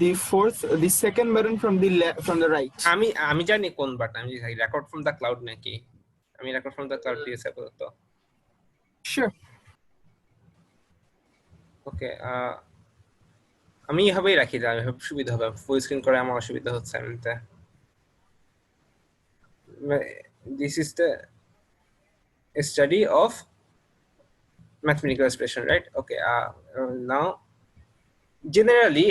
the second button from the from the right. আমি জানি কোন বাটন, আমি রেকর্ড ফ্রম দা ক্লাউড নাকি, আমি রেকর্ড ফ্রম দা ক্লাউড দিয়েছি আপাতত। Sure. ওকে, আমি এভাবেই রাখি, তাহলে সুবিধা হবে, ফুল স্ক্রিন করে আমার অসুবিধা হচ্ছে এমনিতে। This is the study of mathematical expression, right? Okay, now generally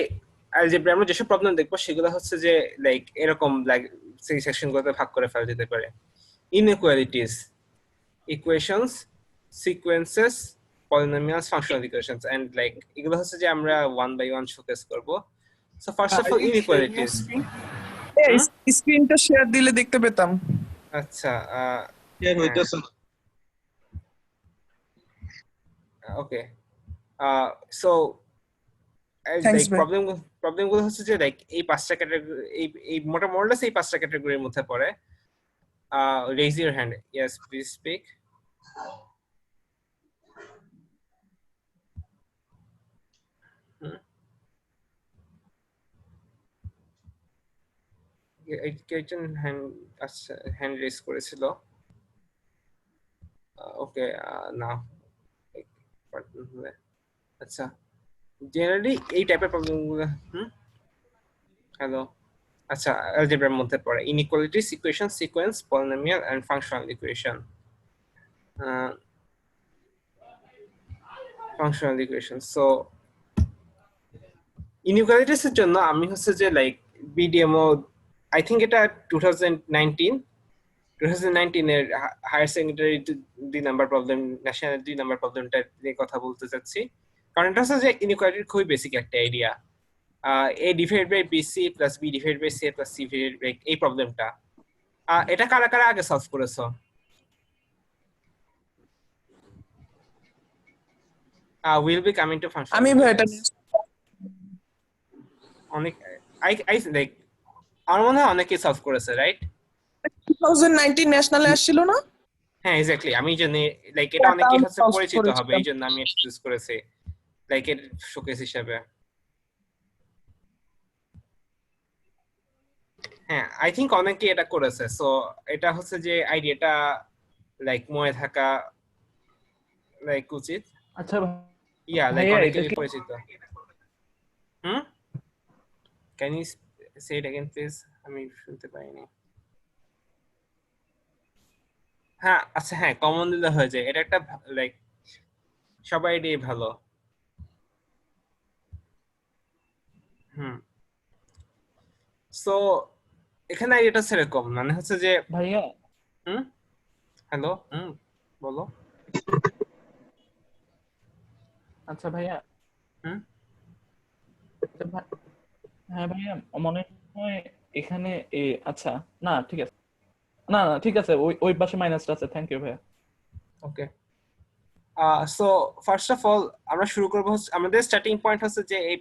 algebra আমরা যেসব প্রবলেম দেখবো সেগুলো হচ্ছে যে লাইক এরকম লাইক সেই সেকশনগুলোতে ভাগ করে ফেলা যেতে পারে। inequalities, equations, sequences, polynomials, functional equations, and like এগুলো হচ্ছে যে আমরা ওয়ান বাই ওয়ান শোকেস করব। So first of all, inequalities. স্ক্রিনটা শেয়ার দিলে দেখতে পেতাম। আচ্ছা, শেয়ার হইতেছে। Okay, so Thanks, like problem গুলো হচ্ছে যে লাইক এই পাঁচটা ক্যাটাগরি, এই মোটামুটি এই পাঁচটা ক্যাটাগরির মধ্যে পড়ে। Raise your hand. Yes, please speak. Education hand raise করেছিল। Okay, now আচ্ছা, জেনারেলি এই টাইপের প্রবলেমগুলো হ্যালো, আচ্ছা, অ্যালজেব্রার মধ্যে পড়ে inequalities, equation, sequence, polynomial and functional equation. Functional equation, so inequalities এর জন্য আমি হচ্ছে যে লাইক বিডিএমও, আই থিংক এটা 2019 এর higher secondary 2 number problem, national 2 number প্রবলেমটা নিয়ে কথা বলতে চাচ্ছি, কারণ এটা হচ্ছে যে ইনইকুয়ালিটির খুবই বেসিক একটা idea. a divided by bc plus b divided by c plus c divided by এই প্রবলেমটা, এটা কারা কারা আগে সলভ করেছো? will be coming to function। আমি ভাই এটা অনেক আই লাইক আমার মনে হয় অনেকেই সলভ করেছে, রাইট? 2019 ন্যাশনালে আসছিল না? হ্যাঁ, এক্স্যাক্টলি, আমি জানি লাইক এটা অনেকেই হচ্ছে পরিচিত হবে, এইজন্য আমি এটা চুজ করেছি লাইক এর শোকেস হিসেবে। হ্যাঁ, আই থিংক অনেকেই এটা করেছে। সো এটা হচ্ছে যে আইডিয়াটা লাইক মনে থাকা লাইক উচিত। আচ্ছা ইয়া লাইক অনেকেই পরিচিত। Can you say it again please? আমি শুনতে পাইনি। হ্যাঁ, আচ্ছা, হ্যাঁ, কমন দিলে হয়ে যায়, এটা একটা লাইক সবাই এটাই ভালো। সো এখানে এটা সেরকম মানে হচ্ছে যে ভাইয়া, হ্যালো, বলো। আচ্ছা ভাইয়া, হ্যাঁ ভাইয়া, মনে হয় এখানে আচ্ছা, না ঠিক আছে, না ঠিক আছে, ওই পাশে মাইনাসটা আছে। থ্যাংক ইউ ভাইয়া। ওকে, সো ফার্স্ট অফ অল আমরা শুরু করব হচ্ছে আমাদের স্টার্টিং পয়েন্ট হচ্ছে যে এই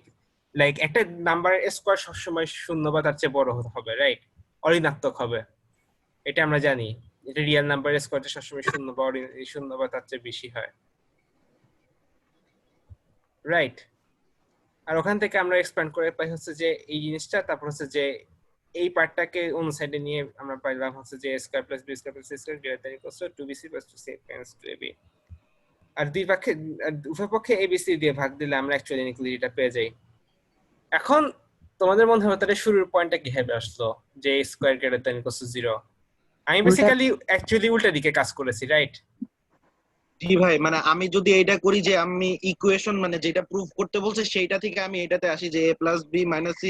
লাইক একটা নাম্বারের স্কয়ার সবসময় শূন্য বা তার চেয়ে বড় হবে, রাইট? অঋণাত্মক হবে, এটা আমরা জানি। এটা রিয়েল নাম্বারের স্কয়ারটা সবসময় শূন্য বা তার চেয়ে বেশি হয়, রাইট? আর ওখান থেকে আমরা এক্সপ্যান্ড করে পাই হচ্ছে যে এই জিনিসটা, তারপর হচ্ছে যে এই পার্টটাকে অন্য সাইডে নিয়ে আমরা পাইলাম হচ্ছে যে a square plus b square plus c square greater than equals to 2bc plus 2c Times 2ab। আর উভয় পক্ষে abc দিয়ে ভাগ দিলে আমরা অ্যাকচুয়ালি ইনইকুয়ালিটিটা পেয়ে যাই। এখন তোমাদের মধ্যে তাহলে শুরুর পয়েন্টটা কিভাবে আসলো যে a square greater than equals to 0? আমি বেসিক্যালি অ্যাকচুয়ালি উল্টা দিকে কাজ করেছি, রাইট? জি ভাই, মানে আমি যদি এইটা করি যে আমি ইকুয়েশন মানে যেটা প্রুফ করতে বলছে সেইটা থেকে আমি এটাতে আসি যে a plus b minus c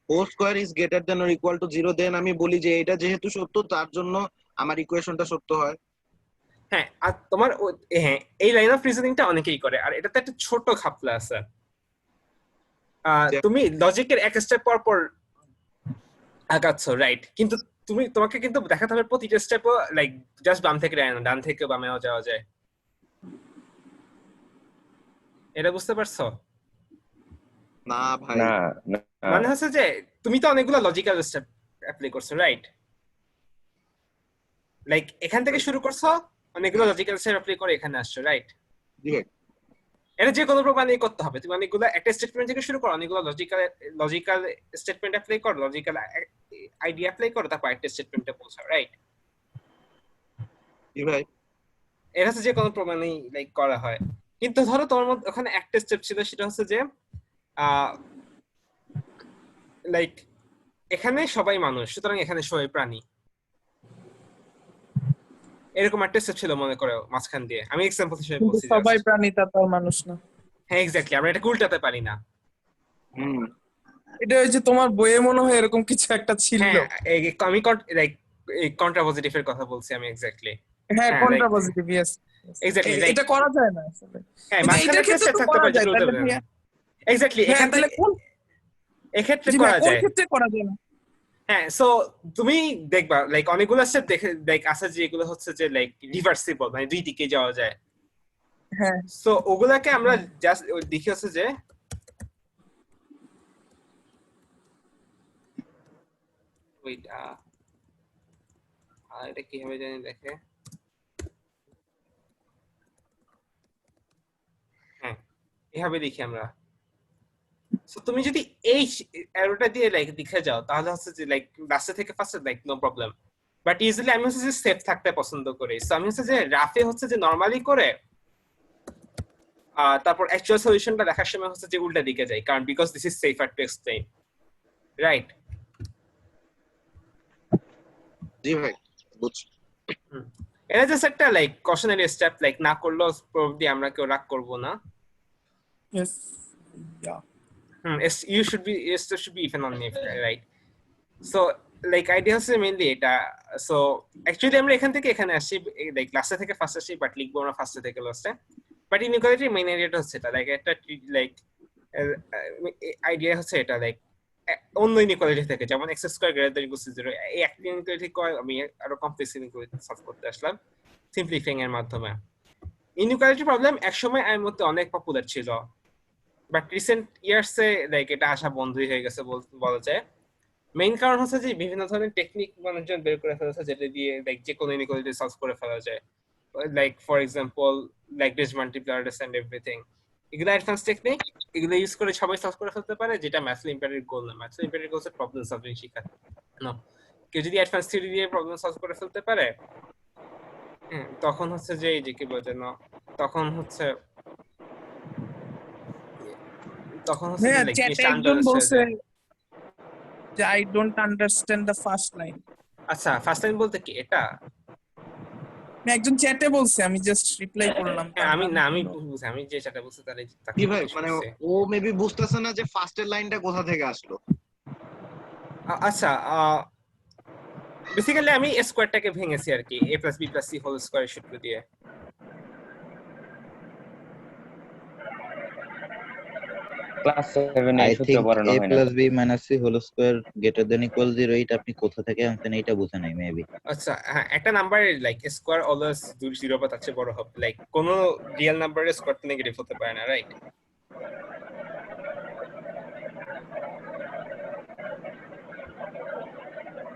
whole square is greater than or equal to 0, then আমি বলি যে এটা যেহেতু সত্য তার জন্য আমার ইকুয়েশনটা সত্য হয়। হ্যাঁ, আর তোমার হ্যাঁ, এই লাইন অফ রিজনিংটা অনেকেই করে, আর এটাতে একটা ছোট খাপলা আছে। তুমি লজিকের এক স্টেপ পর পর আগাচ্ছ, রাইট? কিন্তু তোমাকে কিন্তু দেখাতে হবে প্রতিটা স্টেপও লাইক জাস্ট বাম থেকে ডান থেকে বামেও যাওয়া যায়। এটা বুঝতে পারছো? না ভাই, না মানে হচ্ছে যে তুমি তো অনেকগুলো লজিক্যাল স্টেপ অ্যাপ্লাই করছো, রাইট? লাইক এখান থেকে শুরু করছো, অনেকগুলো লজিক্যাল স্টেপ অ্যাপ্লাই করে এখানে আসছো, রাইট? এটা যে কোনো প্রোগ্রামে করতে হবে, তুমি অনেকগুলো একটা স্টেটমেন্ট থেকে শুরু করো, অনেকগুলো লজিক্যাল স্টেটমেন্ট অ্যাপ্লাই করো, লজিক্যাল আইডিয়া অ্যাপ্লাই করো, তারপর একটা স্টেটমেন্টে পৌঁছাও, রাইট? জি ভাই। এটা হচ্ছে যে কোনো প্রোগ্রামেই লাইক করা হয়। কিন্তু ধরো তোমার মধ্যে ওখানে একটা স্টেপ ছিল, সেটা হচ্ছে যে লাইক এখানে সবাই মানুষ, সুতরাং এখানে সবাই প্রাণী, এরকম একটা স্টেপ ছিল মনে করো মাঝখান দিয়ে। আমি এক্সাম্পল হিসেবে কিন্তু বলছি সবাই just। প্রাণী তা তো আর মানুষ না। হ্যাঁ এক্স্যাক্টলি, আমরা এটা উল্টাতে পারি না। হুম। এটা ওই যে তোমার বইয়ে মনে হয় এরকম কিছু একটা ছিল। হ্যাঁ আমি লাইক এই কন্ট্রাপোজিটিভ এর কথা বলছি আমি এক্স্যাক্টলি। হ্যাঁ, হ্যাঁ, কন্ট্রাপোজিটিভ, ইয়েস। এক্স্যাক্টলি লাইক এটা করা যায় না আসলে। হ্যাঁ কিন্তু মাঝখানে এইটার একটা ক্ষেত্রে স্টেপ তো থাকতে করা পারে যায়, যেটা তাহলে উল্টাতে ভাইয়া। এক্স্যাক্টলি হ্যাঁ, এখান তাহলে থেকে কোন এক্ষেত্রে জি ভাই, করা কোন যায়। ক্ষেত্রে করা যায় না? হ্যাঁ, সো তুমি দেখবা লাইক অনেকগুলো স্টেপ দেখে লাইক আছে যেগুলো হচ্ছে যে লাইক রিভার্সিবল, মানে দুই দিকে যাওয়া যায়। হ্যাঁ, সো ওগুলাকে আমরা জাস্ট দেখি হচ্ছে যে ওয়েট এটা কিভাবে জানি দেখে। হ্যাঁ এভাবে দেখি আমরা। সো তুমি যদি এই অ্যারোটা দিয়ে লাইক দেখে যাও তাহলে হচ্ছে যে লাইক লাস্টে থেকে ফার্স্টে like no problem. But usually আমি হচ্ছে যে সেফ থাকতে পছন্দ করি, সো আমি হচ্ছে যে রাফে হচ্ছে যে নরমালি করে তারপর অ্যাকচুয়াল সলিউশনটা দেখার সময় হচ্ছে যে উল্টা দিকে যাই, কারণ because this is safer to explain, right? জি ভাই, বুঝছি। এটা জাস্ট একটা লাইক কশনারি স্টেপ, লাইক না করলেও প্রবলি আমরা কেউ রাগ করব না। Yes, yeah. You should be even on me, right? So like idea হচ্ছে মেইনলি এটা। সো অ্যাকচুয়ালি আমরা এখান থেকে এখানে আসি লাইক লাস্টে থেকে ফার্স্ট আসি, বাট লিখবো আমরা ফার্স্টে থেকে লাস্টে। বাট ইনইকুয়ালিটির মেইন আইডিয়াটা হচ্ছে এটা, লাইক একটা লাইক আইডিয়া হচ্ছে এটা লাইক অন্য ইনইকুয়ালিটি থেকে, যেমন x square greater than equal to 0, এই একটা ইনইকুয়ালিটি আমি আরো কমপ্লেক্স ইনইকুয়ালিটি সলভ করতে আসলাম সিম্পলিফাইং এর মাধ্যমে। ইনইকুয়ালিটি প্রবলেম একসময় এর মধ্যে অনেক পপুলার ছিল, বাট রিসেন্ট ইয়ার্সে লাইক এটা আসা বন্ধই হয়ে গেছে বলা যায়। মেইন কারণ হচ্ছে যে বিভিন্ন ধরনের টেকনিক মানুষজন বের করে ফেলেছে যেটা দিয়ে লাইক যে কোনো ইনইকুয়ালিটি সলভ করে ফেলা যায়, like for example Lagrange multipliers and everything. এগুলো অ্যাডভান্স টেকনিক, এগুলো ইউজ করে সবাই সলভ করে ফেলতে পারে, যেটা ম্যাথস ইম্প্যাক্টের গোল না। ম্যাথস ইম্প্যাক্টের গোল হচ্ছে প্রবলেম সলভিং শেখা। নো, কেউ যদি অ্যাডভান্স থিওরি দিয়ে প্রবলেম সলভ করে ফেলতে পারে, তখন হচ্ছে যে এই যে কি বলতে না, তখন হচ্ছে হ্যাঁ, লাইক চ্যাটে একজন বলছে যে I don't understand the first line. আচ্ছা, ফার্স্ট লাইন বলতে কি এটা? একজন চ্যাটে বলছে, আমি জাস্ট রিপ্লাই করলাম। হ্যাঁ আমি বুঝছি, আমি যে সেটা বলছি তাহলে কি ভাই, মানে ও মেবি বুঝতেছে না যে ফার্স্টের লাইনটা কোথা থেকে আসলো। আচ্ছা, বেসিক্যালি আমি স্কয়ারটাকে ভেঙেছি আর কি, a + b + c whole square সূত্র দিয়ে। ক্লাস 7 এ সূত্র পড়ানো হয় না। a + b - c whole square greater than equal 0, এটা আপনি কোথা থেকে আনছেন এটা বুঝে নাই মেবি। আচ্ছা হ্যাঁ, একটা নাম্বার লাইক স্কয়ার অলওয়েজ 0 বা তার চেয়ে বড় হবে, লাইক কোন রিয়েল নাম্বারের স্কয়ার নেগেটিভ হতে পারে না, রাইট?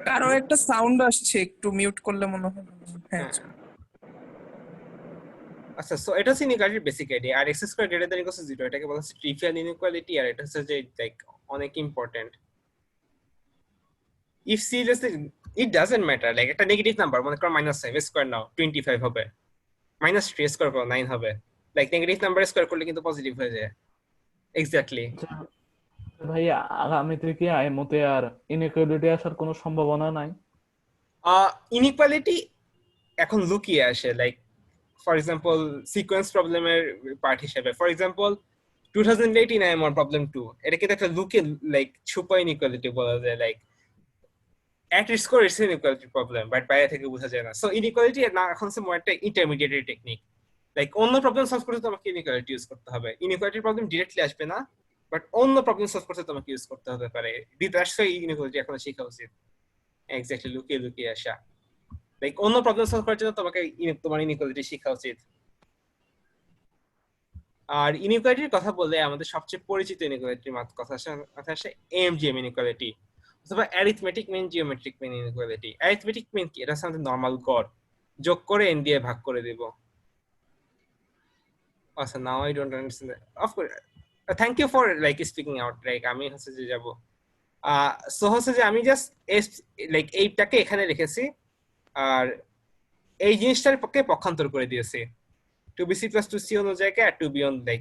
কারো একটা সাউন্ড আসছে, একটু মিউট করলে মনে হয়। হ্যাঁ, আচ্ছা, সো এটা হচ্ছে ইনইকুয়ালিটির বেসিক আইডিয়া। আর x square greater than equal to 0 এটাকে বলা হচ্ছে ট্রিভিয়াল ইনইকুয়ালিটি, আর এটা হচ্ছে যে লাইক অনেক important. If seriously it doesn't matter, like একটা নেগেটিভ নাম্বার মনে করো -5 স্কয়ার নাও 25 হবে, -3 স্কয়ার করো 9 হবে, লাইক নেগেটিভ নাম্বার স্কয়ার করলে কিন্তু পজিটিভ হয়ে যায়। এক্স্যাক্টলি ভাইয়া আগামীতে কি এর মধ্যে আর ইনইকুয়ালিটি আসার কোনো সম্ভাবনা নাই? ইনইকুয়ালিটি এখন লুকিয়ে আসে, লাইক ফর এক্সাম্পল সিকোয়েন্স প্রবলেমের পার্ট হিসেবে। ফর এক্সাম্পল 2018 আমার প্রবলেম 2, এটা কিন্তু একটা লুকিয়ে লাইক ছুপা ইনইকুয়ালিটি বলা যায়, like at its core it's an inequality problem, but বাইরে থেকে বোঝা যায় না। সো ইনইকুয়ালিটি না এখন হচ্ছে মোর একটা ইন্টারমিডিয়েট টেকনিক, লাইক অন্য প্রবলেম সলভ করতে তোমাকে ইনইকুয়ালিটি ইউজ করতে হবে। ইনইকুয়ালিটি প্রবলেম ডিরেক্টলি আসবে না, বাট অন্য প্রবলেম সলভ করতে তোমাকে ইউজ করতে হতে পারে। দ্যাটস ওয়াই ইনইকুয়ালিটি এখন শেখা উচিত। এক্স্যাক্টলি, লুকিয়ে আসা, লাইক অন্য প্রবলেম সলভ করার জন্য তোমাকে তোমার ইনইকুয়ালিটি শেখা উচিত। আর ইনইকুয়ালিটির কথা বললে আমাদের সবচেয়ে পরিচিত ইনইকুয়ালিটির কথা আসে AMGM ইনইকুয়ালিটি অথবা arithmetic mean geometric mean inequality. Arithmetic mean কি? এটা হচ্ছে নরমাল গড়, যোগ করে n দিয়ে ভাগ করে দেব, Awesome. Now I don't understand that. Of course. Thank you for like speaking out. Like আমি হচ্ছে যে যাব সো হচ্ছে যে আমি জাস্ট লাইক এইটাকে এখানে রেখেছি আর এই জিনিসটার পক্ষে পক্ষান্তর করে দিয়েছি 2bc + 2c অনুযায়ী আর 2b on লাইক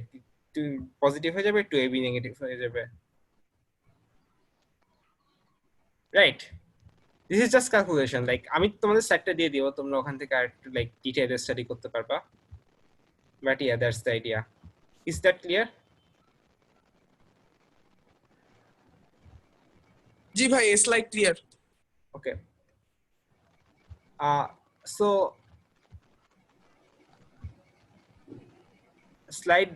2 পজিটিভ হয়ে যাবে 2ab নেগেটিভ হয়ে যাবে right this is just calculation like আমি তোমাদের স্লাইডটা দিয়ে দিব তোমরা ওখান থেকে আর একটু লাইক ডিটেইলে স্টাডি করতে পারবা but yeah that's the idea is that clear জি ভাই slide clear okay so slide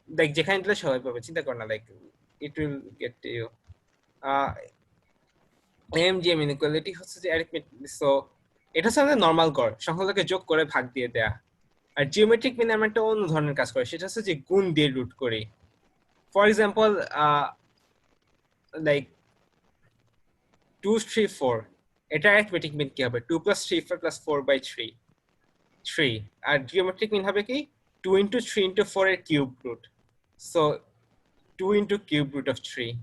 like যেখানে দিলে সবাই পাবে চিন্তা কর না like it will get to you AMGM inequality হচ্ছে যে arithmetic so এটা হচ্ছে নরমাল গড় সংখ্যাগুলোকে যোগ করে ভাগ দিয়ে দেয়া আর জিওমেট্রিক মিন আমরা একটা অন্য ধরনের কাজ করি সেটা হচ্ছে যে গুণ দিয়ে রুট করি ফর এক্সাম্পল লাইক 2 3 4 এটা arithmetic মিন কি হবে 2 + 3 4 / 3 আর জিওমেট্রিক মিন হবে কি 2 * 3 * 4 এর cube root so 2 * cube root of 3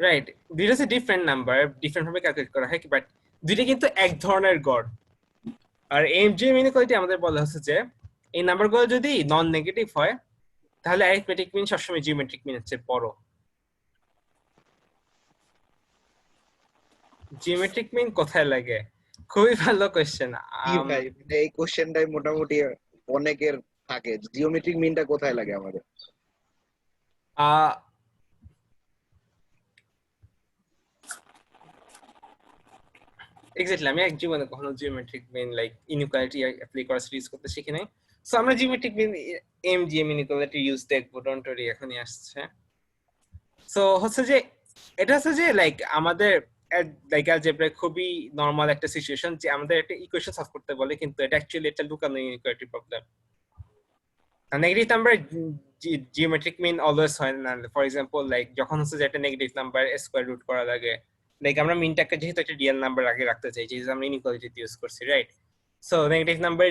right দুইটা হচ্ছে ডিফারেন্ট নাম্বার ডিফারেন্ট ভাবে ক্যালকুলেট করা হয় বাট দুইটা কিন্তু এক ধরনের গড় আর AMGM ইনইকুয়ালিটি আমাদের বলা হচ্ছে যে এই নাম্বারগুলো যদি নন নেগেটিভ হয় তাহলে অ্যারিথমেটিক মিন সবসময় জিওমেট্রিক মিনের চেয়ে বড় জিওমেট্রিক মিন কোথায় লাগে খুবই ভালো কোশ্চেন কি ভাই এই কোশ্চেনটাই মোটামুটি অনেকের থাকে জিওমেট্রিক মিনটা কোথায় লাগে আমাদের এক্স্যাক্টলি আমি এক জীবনে কখনো geometric mean like inequality apply করা সিরিজ করতে শিখি নাই সো আমরা geometric mean AMGM inequality use দেখবো ডোন্ট ওয়ারি এখনই আসছে সো হচ্ছে যে এটা হচ্ছে যে লাইক আমাদের লাইক অ্যালজেব্রা খুবই নরমাল একটা সিচুয়েশন যে আমাদের একটা ইকুয়েশন সলভ করতে বলে কিন্তু এটা অ্যাকচুয়ালি একটা লুকানো inequality problem negative number geometric mean always হয় না ফর এক্সাম্পল লাইক যখন হচ্ছে যে একটা নেগেটিভ নাম্বার স্কয়ার রুট করা লাগে লাইক আমরা মিনটাকে যেহেতু একটা রিয়েল নাম্বার আগে রাখতে চাই যেহেতু আমরা ইনইকুয়ালিটি ইউজ করছি right so negative number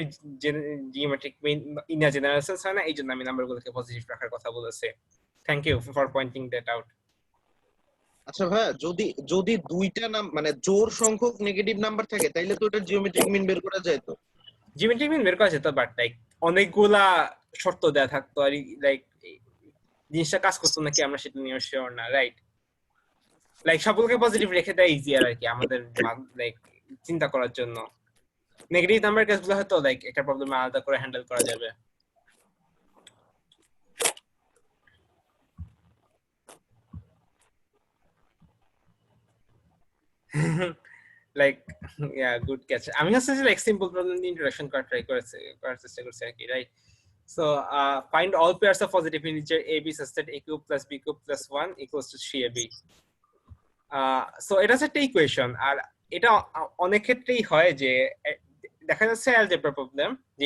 geometric mean in a general sense হয় না এই জন্য আমি নাম্বারগুলোকে পজিটিভ রাখার কথা বলেছি thank you for pointing that out আচ্ছা ভাই যদি দুইটা নাম মানে জোড় সংখ্যক নেগেটিভ নাম্বার থাকে তাইলে তো এটা জিওমেট্রিক মিন বের করা যায় তো জিওমেট্রিক মিন বের করা যেত বাট লাইক অনেকগুলা শর্ত দেয়া থাকতো আর লাইক জিনিসটা কাজ করতো নাকি আমরা সেটা নিয়ে শিওর না রাইট লাইক সবগুলোকে পজিটিভ রেখে দেয় ইজিয়ার আর কি আমাদের লাইক চিন্তা করার জন্য নেগেটিভ নাম্বার কেসগুলো হয়তো লাইক একটা প্রবলেম আলাদা করে হ্যান্ডেল করা যাবে লাইক ইয়া গুড ক্যাচ আমি হচ্ছে যে লাইক সিম্পল প্রবলেম দিয়ে ইন্ট্রোডাকশন করার চেষ্টা করছি আর কি right so find all pairs of positive integer ab such that a cube plus b cube plus 1 equals to 3ab so এটা হচ্ছে একটা ইকুয়েশন আর এটা অনেক ক্ষেত্রেই হয় যে দেখা যাচ্ছে অ্যালজেব্রা প্রবলেম যে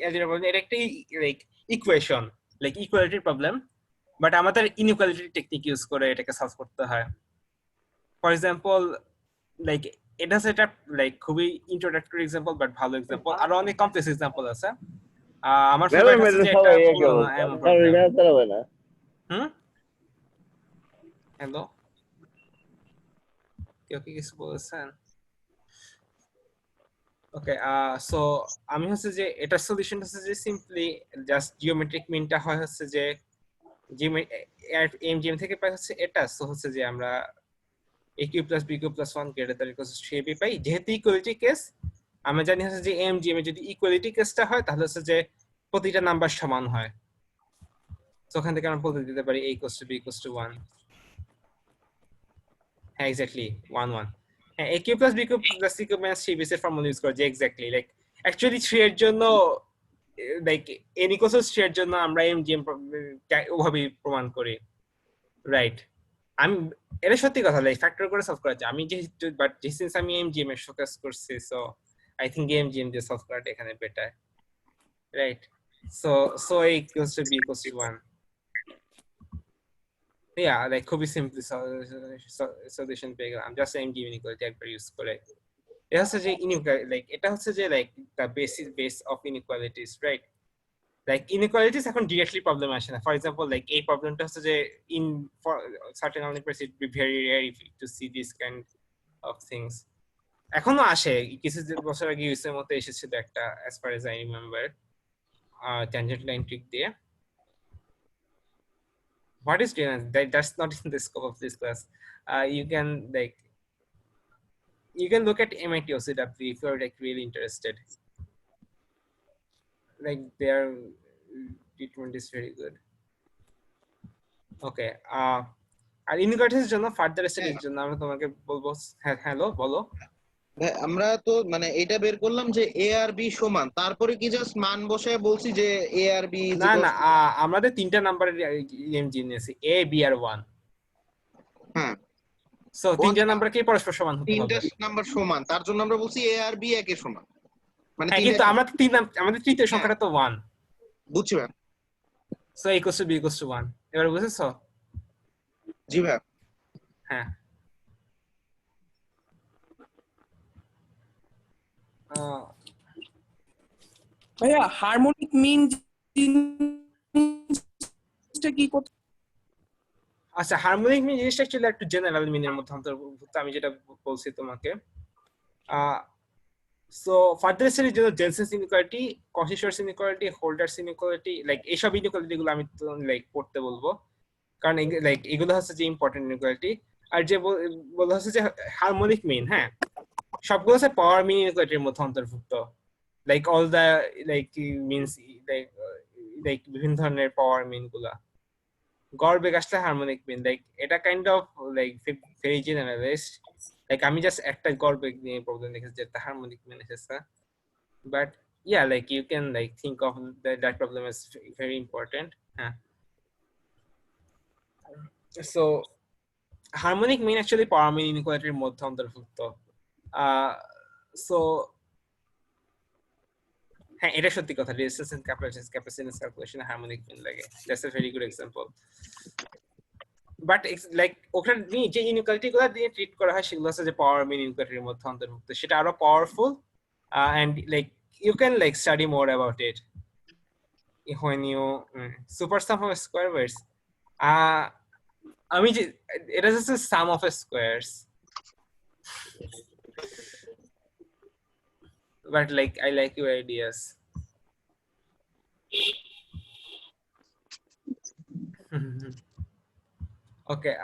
অ্যালজেব্রা প্রবলেম এটা একটা like equation like equality problem but আমাদের ইনইকুয়ালিটি টেকনিক ইউজ করে এটাকে সলভ করতে হয় ফর এক্সাম্পল লাইক এটা সেটা লাইক খুবই ইন্ট্রোডাক্টরি এক্সাম্পল বাট ভালো এক্সাম্পল আর অনেক কমপ্লেক্স এক্সাম্পল আছে আমার ফেভারিট হচ্ছে যে এটা হ্যালো কেউ কি কিছু বলছেন ওকে সো আমি হচ্ছে যে এটা সলিউশন হচ্ছে যে সিম্পলি জাস্ট জিওমেট্রিক মিনটা হয় হচ্ছে যে AMGM থেকে পাই হচ্ছে এটা সো হচ্ছে যে আমরা a cube plus b cube plus 1 greater than or equal to 3ab পাই যেহেতু ইকুয়ালিটি কেস আমরা জানি হচ্ছে যে AMGM এ যদি ইকুয়ালিটি কেসটা হয় তাহলে হচ্ছে যে প্রতিটা নাম্বার সমান হয় সো ওখান থেকে আমরা বলতে দিতে পারি a equals to b equals to 1 হ্যাঁ এক্স্যাক্টলি 1 1 হ্যাঁ a cube plus b cube plus c cube minus 3b এর ফর্মুলা ইউজ করা যায় এক্স্যাক্টলি লাইক অ্যাকচুয়ালি 3 এর জন্য লাইক n equals to 3 এর জন্য আমরা AMGM ওভাবে প্রমাণ করি রাইট আমি এটা সত্যি কথা লাইক ফ্যাক্টর করে সলভ করা যায় আমি যেহেতু বাট সিন্স আমি AMGM এর ফোকাস করছি সো আই থিংক AMGM দিয়ে সলভ করাটা এখানে better right so a equals to b equals to 1 yeah like খুবই সিম্পলি সলিউশন পেয়ে গেলাম জাস্ট AMGM ইনইকুয়ালিটি একবার ইউজ করে এটা হচ্ছে যে ইনইকুয়ালিটি লাইক এটা হচ্ছে যে like the base of inequalities right like inequalities এখন directly problem আসে না. For example, like এই প্রবলেমটা হচ্ছে যে in for certain universe it be very rare to see this kind of things. এখনো আসে, কিছু বছর আগে ইউএসএর মতো এসেছিল একটা, as far as I remember, tangent line trick দিয়ে. What is doing that's not in the scope of this class. You can look at MIT OCW if you're like really interested. Like their treatment is very good. Okay. আর ইনভার্টের জন্য further স্টাডির জন্য আমি তোমাকে বলবো, hello বলো। ভাই আমরা তো মানে এটা বের করলাম যে এ আর বি সমান, তারপরে কি জাস্ট মান বসায় বলছি যে এ আর বি না না, আমাদের তিনটা নাম্বারের ইএমজি নিয়েছি, এ বি আর 1। হ্যাঁ, সো তিনটা নাম্বার কি পরস্পর সমান হতে হবে? তিনটা নাম্বার সমান, তার জন্য আমরা বলছি এ আর বি একের সমান। মানে কিন্তু আমাদের তৃতীয় সংখ্যাটা তো 1। বুঝছি ভাই। So a = b = 1। এবার বুঝেছো? জি ভাই। হ্যাঁ। ভাইয়া হারমোনিক মিন জিনিসটা কি করতে? আচ্ছা, হারমোনিক মিন জিনিসটা অ্যাকচুয়ালি একটু জেনারেল মিনের মধ্যে অন্তর্ভুক্ত, আমি যেটা বলছি তোমাকে। সো ফার্দার স্টাডির জন্য Jensen's inequality, Cauchy Schwarz inequality, Holder's inequality, like এইসব ইনইকুয়ালিটি গুলো আমি তো লাইক পড়তে বলবো, কারণ লাইক এগুলো হচ্ছে যে ইম্পর্টেন্ট ইনইকুয়ালিটি। আর যে বলা হচ্ছে যে হারমোনিক মিন, হ্যাঁ, সবগুলো হচ্ছে পাওয়ার মিন ইনইকুয়ালিটির মধ্যে অন্তর্ভুক্ত। Like all the like means like বিভিন্ন ধরনের পাওয়ার মিন গুলা, গড় বেগ আসলে হারমোনিক মিন, লাইক এটা kind of like very generalised. Like আমি জাস্ট একটা গড় বেগ নিয়ে প্রবলেম দেখেছি যেটা হারমোনিক মিন এসেছে, but yeah, like you can like think of that problem as very important. So harmonic mean actually power mean inequality এর মধ্যে অন্তর্ভুক্ত। So হ্যাঁ, এটা সত্যি কথা, resistance and capacitance calculation harmonic mean লাগে, that's a very good example. But like ওখানে যে ইনইকুয়ালিটি গুলো দিয়ে ট্রিট করা হয় সেগুলো হচ্ছে যে পাওয়ার মিন ইনইকুয়ালিটির মধ্যে অন্তর্ভুক্ত, সেটা আরো powerful, and like you can like study more about it when you super sum of square words. I mean, it is just a sum of squares, but like I like your ideas. Okay.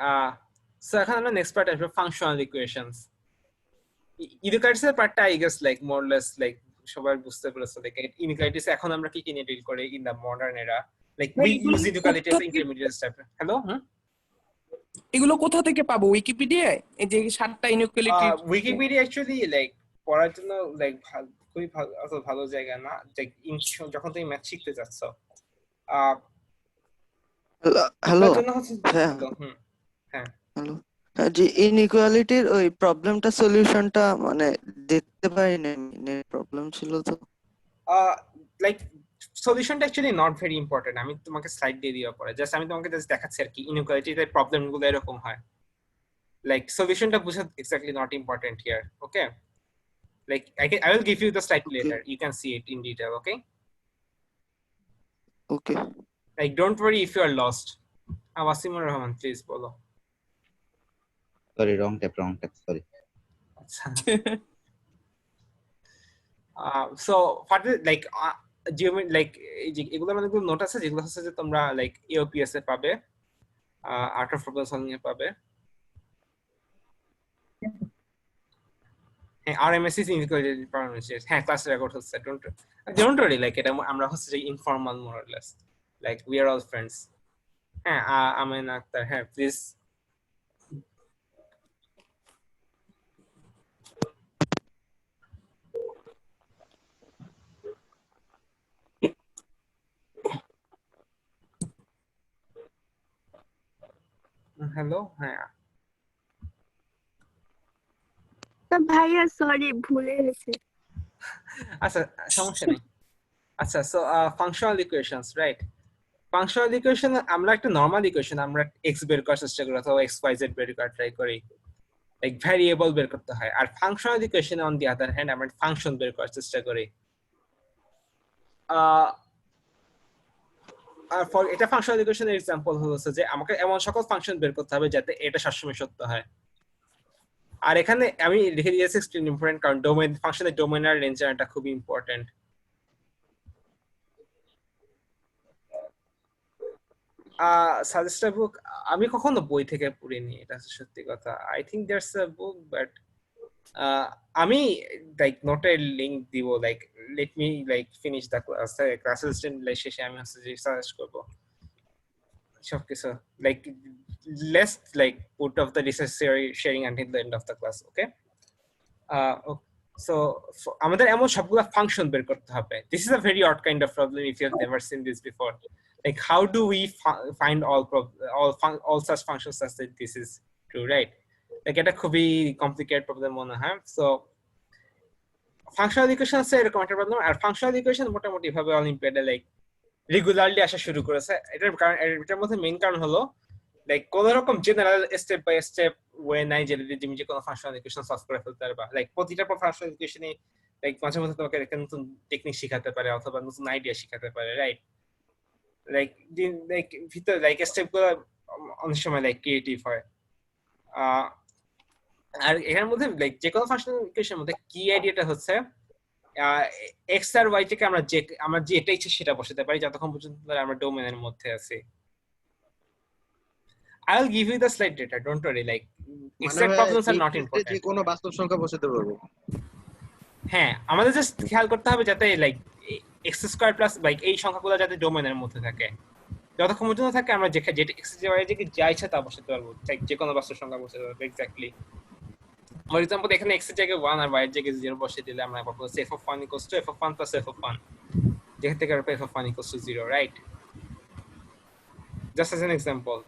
So এখন আমরা next part আসবে functional equations. Inequalities এর পার্টটা I guess like more or less like সবাই বুঝতে পেরেছে, like inequalities এখন আমরা কি কি নিয়ে ডিল করি in the modern era, like we use inequality as intermediate step. Hello, এগুলো কোথা থেকে পাবো? উইকিপিডিয়ায় এই যে 7টা ইনইকুয়ালিটি? উইকিপিডিয়া অ্যাকচুয়ালি লাইক পড়ার জন্য লাইক খুবই ভালো জায়গা না, লাইক যখন তুমি ম্যাথ শিখতে যাচ্ছ। হ্যালো হ্যাঁ, হ্যালো, যে ইনইকুয়ালিটির ওই প্রবলেমটা সলিউশনটা মানে দেখতে পাইনি, নেট প্রবলেম ছিল তো। লাইক সলিউশনটা অ্যাকচুয়ালি নট ভেরি ইম্পর্টেন্ট, আমি তোমাকে স্লাইড দিয়ে দিও পরে, জাস্ট আমি তোমাকে জাস্ট দেখাচ্ছি আর কি ইনইকুয়ালিটির প্রবলেমগুলো এরকম হয়, লাইক সলিউশনটা বোঝা exactly not important here. Okay, like I will give you the slide later, you can see it in detail. Okay, like don't worry if you are lost. Wasimur Rahman, please follow. Sorry, wrong tap, sorry. So what is like like এগুলো মানে গুলো note আছে যেগুলো হচ্ছে যে তোমরা like এওপিএস এ পাবে, art of problem solving এ পাবে। হ্যাঁ, আরএমএস ইজ ইনইকুয়ালিটি প্রবলেম, হ্যাঁ ক্লাস রেকর্ড হচ্ছে, ডোন্ট ওয়ারি, লাইক এটা আমরা হচ্ছে যে informal more or less, like we are all friends. হ্যাঁ, আমিন আক্তার, হ্যাঁ প্লিজ। হ্যালো, হ্যাঁ ভাইয়া সরি ভুলে গেছি। আচ্ছা, সমস্যা নেই। আচ্ছা, so functional equations, right? Functional equation আমরা একটা নরমাল ইকুয়েশন আমরা x বের করার চেষ্টা করি অথবা xyz বের করার ট্রাই করি, লাইক ভ্যারিয়েবল বের করতে হয়। আর functional equation on the other hand আমরা ফাংশন বের করার চেষ্টা করি। আর ফর এটা ফাংশনাল ইকুয়েশনের एग्जांपल হচ্ছে যে আমাকে এমন সকল ফাংশন বের করতে হবে যাতে এটা সবসময় সত্য হয়। আর এখানে আমি লিখে দিয়েছি এক্সট্রিমলি ইম্পর্টেন্ট কারণ ডোমেইন ফাংশনের ডোমেইন আর রেঞ্জ এটা খুবই ইম্পর্টেন্ট। সাজেস্টেড বুক আমি কখনো বই থেকে পড়িনি, এটা সত্যি কথা। I think there's a book but আমি লাইক নোটের লিংক দিব, like let me like finish the classes শেষে আমি হচ্ছে যে সাজেস্ট করব সবকিছু, like let's like put off the necessary sharing until the end of the class, okay? So আমাদের এমন সবগুলা ফাংশন বের করতে হবে। This is a very odd kind of problem if you have never seen this before. Like how do we find all such functions such that this is true, right? Like এটা খুবই complicated problem মনে হয়। So functional equation আছে এরকম একটা problem, আর functional equation মোটামুটি ভাবে অলিম্পিয়াডে like regularly আসা শুরু করেছে। এটার মধ্যে মেইন কারণ হলো লাইক কোন রকম general step by step way নাই যে তুমি যে কোনো ফাংশনাল ইকুয়েশন সলভ করে ফেলতে পারবা। লাইক প্রতিটা ফাংশনাল ইকুয়েশনে লাইক মাঝে মাঝে তোমাকে একটা নতুন টেকনিক শেখাতে পারে অথবা নতুন আইডিয়া শেখাতে পারে, রাইট? লাইক ভিতরে লাইক স্টেপগুলো অনেক সময় লাইক ক্রিয়েটিভ হয়। আর এর মধ্যে লাইক যে কোনো ফাংশনাল ইকুয়েশনের মধ্যে কি আইডিয়াটা হচ্ছে এক্স আর ওয়াই থেকে আমরা যে এটা ইচ্ছে সেটা বসাতে পারি যতক্ষণ পর্যন্ত আমরা ডোমেনের মধ্যে আছি। I'll give you the slide data, don't worry, like exact problems are not important. যে কোনো বাস্তব সংখ্যা বসাতে পারবো। হ্যাঁ, আমাদের জাস্ট খেয়াল করতে হবে যাতে like x square plus like এই সংখ্যাগুলো যাতে ডোমেনের মধ্যে থাকে। যতক্ষণ পর্যন্ত থাকে আমরা যেটা x এর জায়গায় যা ইচ্ছা তা বসাতে পারবো, লাইক যে কোনো বাস্তব সংখ্যা বসাতে পারবো এক্স্যাক্টলি। ফর এক্সাম্পল এখানে x এর জায়গায় 1 আর y এর জায়গায় 0 বসিয়ে দিলে আমরা পাবো f of 1 equals to f of 1 plus f of 1, যেখান থেকে আমরা f of 1 equals to 0, right? Just as an example.